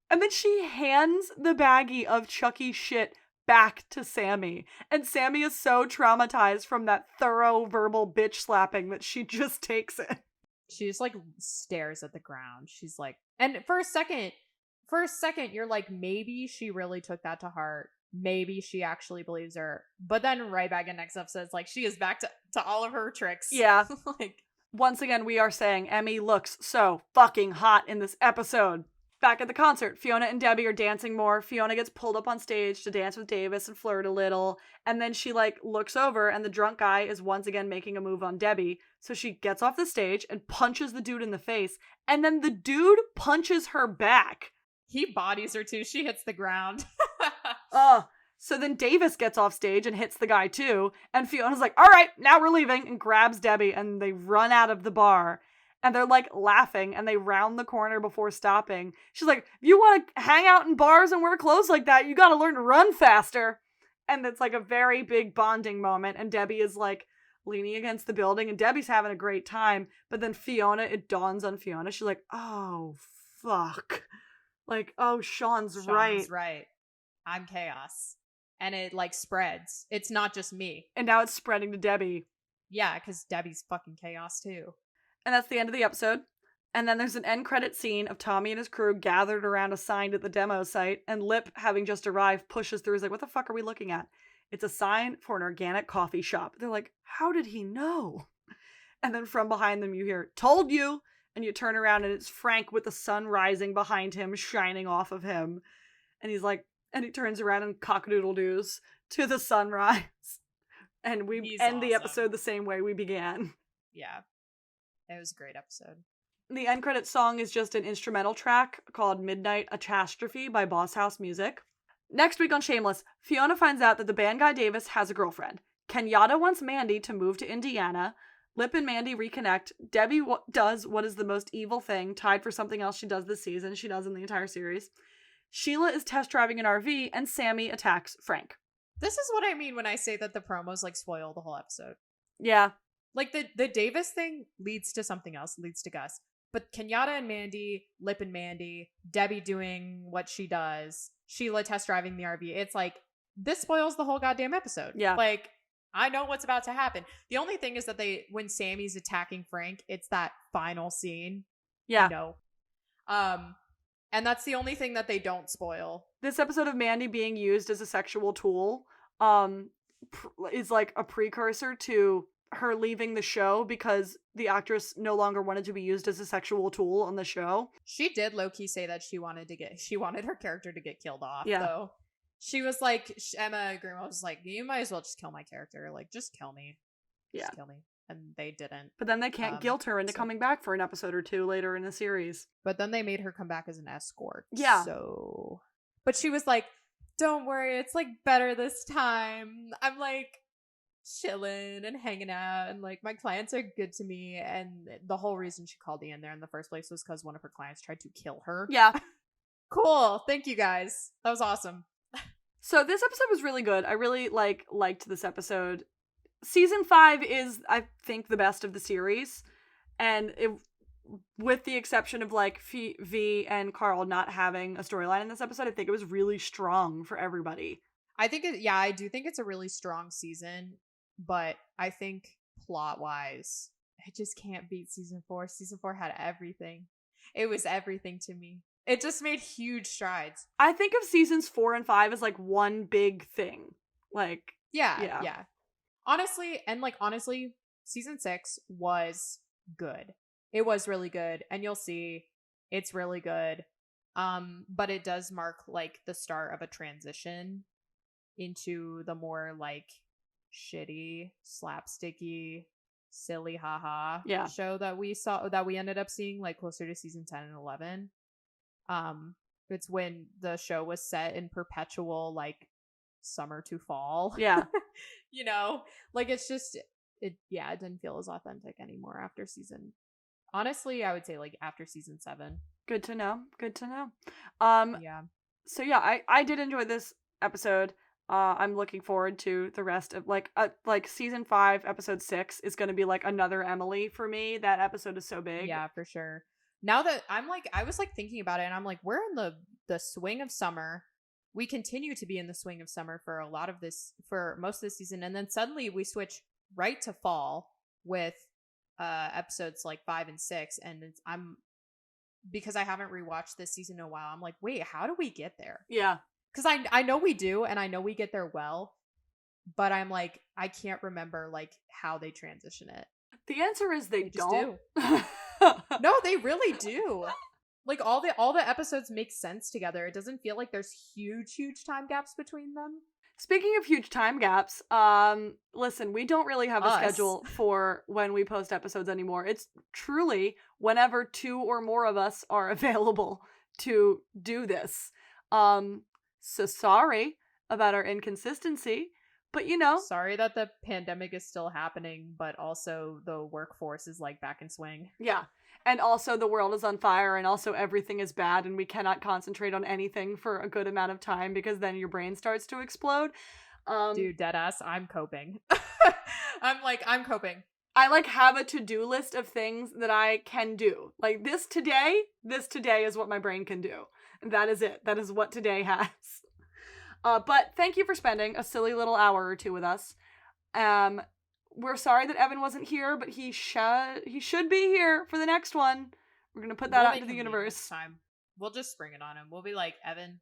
And then she hands the baggie of Chucky shit back to Sammy. And Sammy is so traumatized from that thorough verbal bitch slapping that she just takes it.
She just, like, stares at the ground. She's like, and for a second, you're like, maybe she really took that to heart. Maybe she actually believes her. But then right back in next episode, it's like she is back to all of her tricks.
Yeah.
Like,
once again, we are saying Emmy looks so fucking hot in this episode. Back at the concert, Fiona and Debbie are dancing more. Fiona gets pulled up on stage to dance with Davis and flirt a little. And then she, like, looks over and the drunk guy is once again making a move on Debbie. So she gets off the stage and punches the dude in the face. And then the dude punches her back.
he bodies her too. She hits the ground.
So then Davis gets off stage and hits the guy too. And Fiona's like, all right, now we're leaving, and grabs Debbie, and they run out of the bar. And they're like laughing, and they round the corner before stopping. She's like, if you want to hang out in bars and wear clothes like that, you got to learn to run faster. And it's like a very big bonding moment. And Debbie is like leaning against the building, and Debbie's having a great time. But then Fiona, it dawns on Fiona. She's like, oh, fuck. Like, oh, Sean's right.
Right. I'm chaos. And it like spreads. It's not just me.
And now it's spreading to Debbie.
Yeah, because Debbie's fucking chaos too.
And that's the end of the episode. And then there's an end credit scene of Tommy and his crew gathered around a sign at the demo site, and Lip, having just arrived, pushes through. He's like, what the fuck are we looking at? It's a sign for an organic coffee shop. They're like, how did he know? And then from behind them you hear, told you! And you turn around and it's Frank with the sun rising behind him, shining off of him. And he's like, and he turns around and cock-a-doodle-doos to the sunrise. And we end the episode the same way we began.
Yeah. It was a great episode.
The end credits song is just an instrumental track called Midnight Catastrophe by Boss House Music. Next week on Shameless, Fiona finds out that the band guy Davis has a girlfriend. Kenyatta wants Mandy to move to Indiana. Lip and Mandy reconnect. Debbie does what is the most evil thing, tied for something else she does this season, she does in the entire series. Sheila is test driving an RV, and Sammy attacks Frank.
This is what I mean when I say that the promos like spoil the whole episode.
Yeah.
Like the Davis thing leads to something else, leads to Gus. But Kenyatta and Mandy, Lip and Mandy, Debbie doing what she does, Sheila test driving the RV. It's like, this spoils the whole goddamn episode.
Yeah.
Like, I know what's about to happen. The only thing is that when Sammy's attacking Frank, it's that final scene.
Yeah.
You know. And that's the only thing that they don't spoil.
This episode of Mandy being used as a sexual tool is like a precursor to her leaving the show because the actress no longer wanted to be used as a sexual tool on the show.
She did low-key say that she wanted her character to get killed off,
Yeah.
though. She was like, Emma Greenwald was like, you might as well just kill my character. Like, just kill me. Just kill me. And they didn't.
But then they can't guilt her into coming back for an episode or two later in the series.
But then they made her come back as an escort.
Yeah.
So, but she was like, don't worry, it's like better this time. I'm like chilling and hanging out, and like my clients are good to me. And the whole reason she called me in there in the first place was because one of her clients tried to kill her.
Yeah.
Cool. Thank you guys. That was awesome.
So this episode was really good. I really liked this episode. Season 5 is, I think, the best of the series, and with the exception of like V and Carl not having a storyline in this episode, I think it was really strong for everybody.
I do think it's a really strong season, but I think plot-wise, it just can't beat season 4. Season 4 had everything. It was everything to me. It just made huge strides.
I think of seasons 4 and 5 as like one big thing. Like,
yeah. Honestly, season 6 was good. It was really good, and you'll see it's really good. But it does mark like the start of a transition into the more like shitty, slapsticky, silly haha show that we ended up seeing like closer to season 10 and 11. It's when the show was set in perpetual like summer to fall.
Yeah.
You know, like it didn't feel as authentic anymore after season. Honestly, I would say like after season 7.
Good to know.
Yeah.
So yeah, I did enjoy this episode. I'm looking forward to the rest of like season 5, episode 6 is going to be like another Emily for me. That episode is so big.
Yeah, for sure. Now that I was like thinking about it, and I'm like, we're in the swing of summer. We continue to be in the swing of summer for most of this season, and then suddenly we switch right to fall with episodes like 5 and 6, and because I haven't rewatched this season in a while, I'm like, wait, how do we get there?
Yeah.
Because I know we do, and I know we get there well, but I'm like, I can't remember like how they transition it.
The answer is they don't.
Do. No, they really do. Like all the episodes make sense together. It doesn't feel like there's huge time gaps between them.
Speaking of huge time gaps, listen, we don't really have a schedule for when we post episodes anymore. It's truly whenever 2 or more of us are available to do this. So sorry about our inconsistency, but you know.
Sorry that the pandemic is still happening, but also the workforce is like back in swing.
Yeah. And also the world is on fire, and also everything is bad, and we cannot concentrate on anything for a good amount of time because then your brain starts to explode.
Dude, deadass, I'm coping. I'm coping.
I like have a to-do list of things that I can do. Like this today is what my brain can do. That is it. That is what today has. But thank you for spending a silly little hour or two with us. We're sorry that Evan wasn't here, but he should be here for the next one. We're going to put that out into the universe.
Time. We'll just spring it on him. We'll be like, Evan,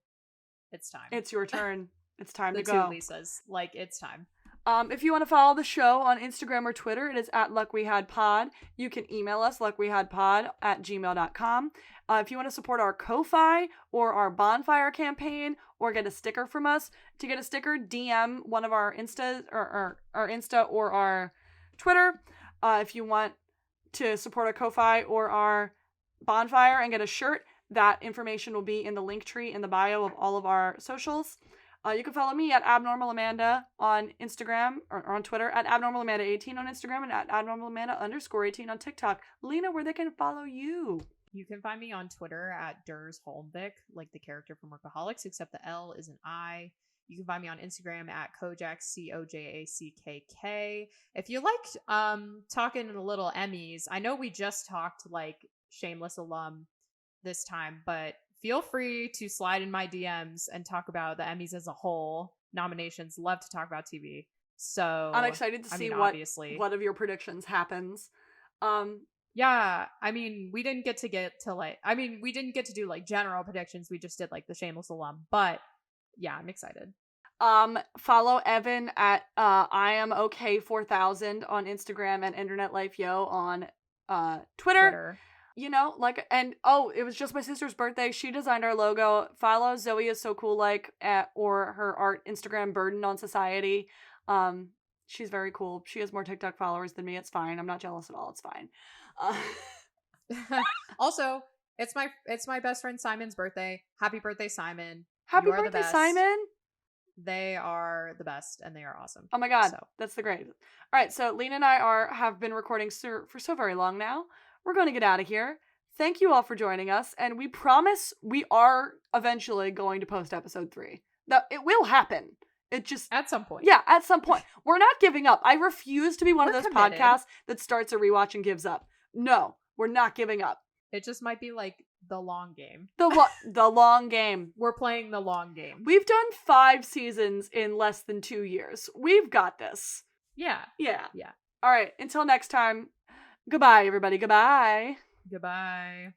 it's time.
It's your turn. It's time to
the
go.
2 Lisas. Like, it's time.
If you want to follow the show on Instagram or Twitter, it is at luckwehadpod. You can email us, luckwehadpod@gmail.com. If you want to support our Ko-Fi or our Bonfire campaign or get a sticker from us, to get a sticker, DM one of our Instas or our Insta or our Twitter. If you want to support our Ko-Fi or our Bonfire and get a shirt, that information will be in the link tree in the bio of all of our socials. You can follow me at abnormalamanda on Instagram or on Twitter, at abnormalamanda18 on Instagram, and at abnormalamanda_18 on TikTok. Lena, where they can follow you?
You can find me on Twitter at Durs Holmvik, like the character from Workaholics, except the L is an I. You can find me on Instagram at Kojak, COJACKK. If you liked talking a little Emmys, I know we just talked like Shameless alum this time, but feel free to slide in my DMs and talk about the Emmys as a whole. Nominations, love to talk about TV. So
I'm excited to see what of your predictions happens.
Yeah, I mean, we didn't get to do like general predictions. We just did like the Shameless alum, but yeah, I'm excited.
Follow Evan at I am okay 4000 on Instagram and Internet Life Yo on Twitter. You know, like, and it was just my sister's birthday. She designed our logo. Follow Zoe is so cool, like, or her art Instagram Burden on Society. She's very cool. She has more TikTok followers than me. It's fine. I'm not jealous at all. It's fine.
Also, it's my best friend Simon's birthday. Happy birthday, Simon!
Happy
You are the
birthday,
best.
Simon!
They are the best, and they are awesome.
Oh my god,
so.
That's the great. All right, so Lena and I have been recording for so very long now. We're going to get out of here. Thank you all for joining us, and we promise we are eventually going to post episode 3. That it will happen. It just
at some point.
Yeah, at some point. We're not giving up. I refuse to be one of those
committed.
podcasts that starts a rewatch and gives up. No, we're not giving up.
It just might be like the long game.
The long game.
We're playing the long game.
We've done 5 seasons in less than 2 years. We've got this.
Yeah.
Yeah.
Yeah.
All right. Until next time. Goodbye, everybody. Goodbye.
Goodbye.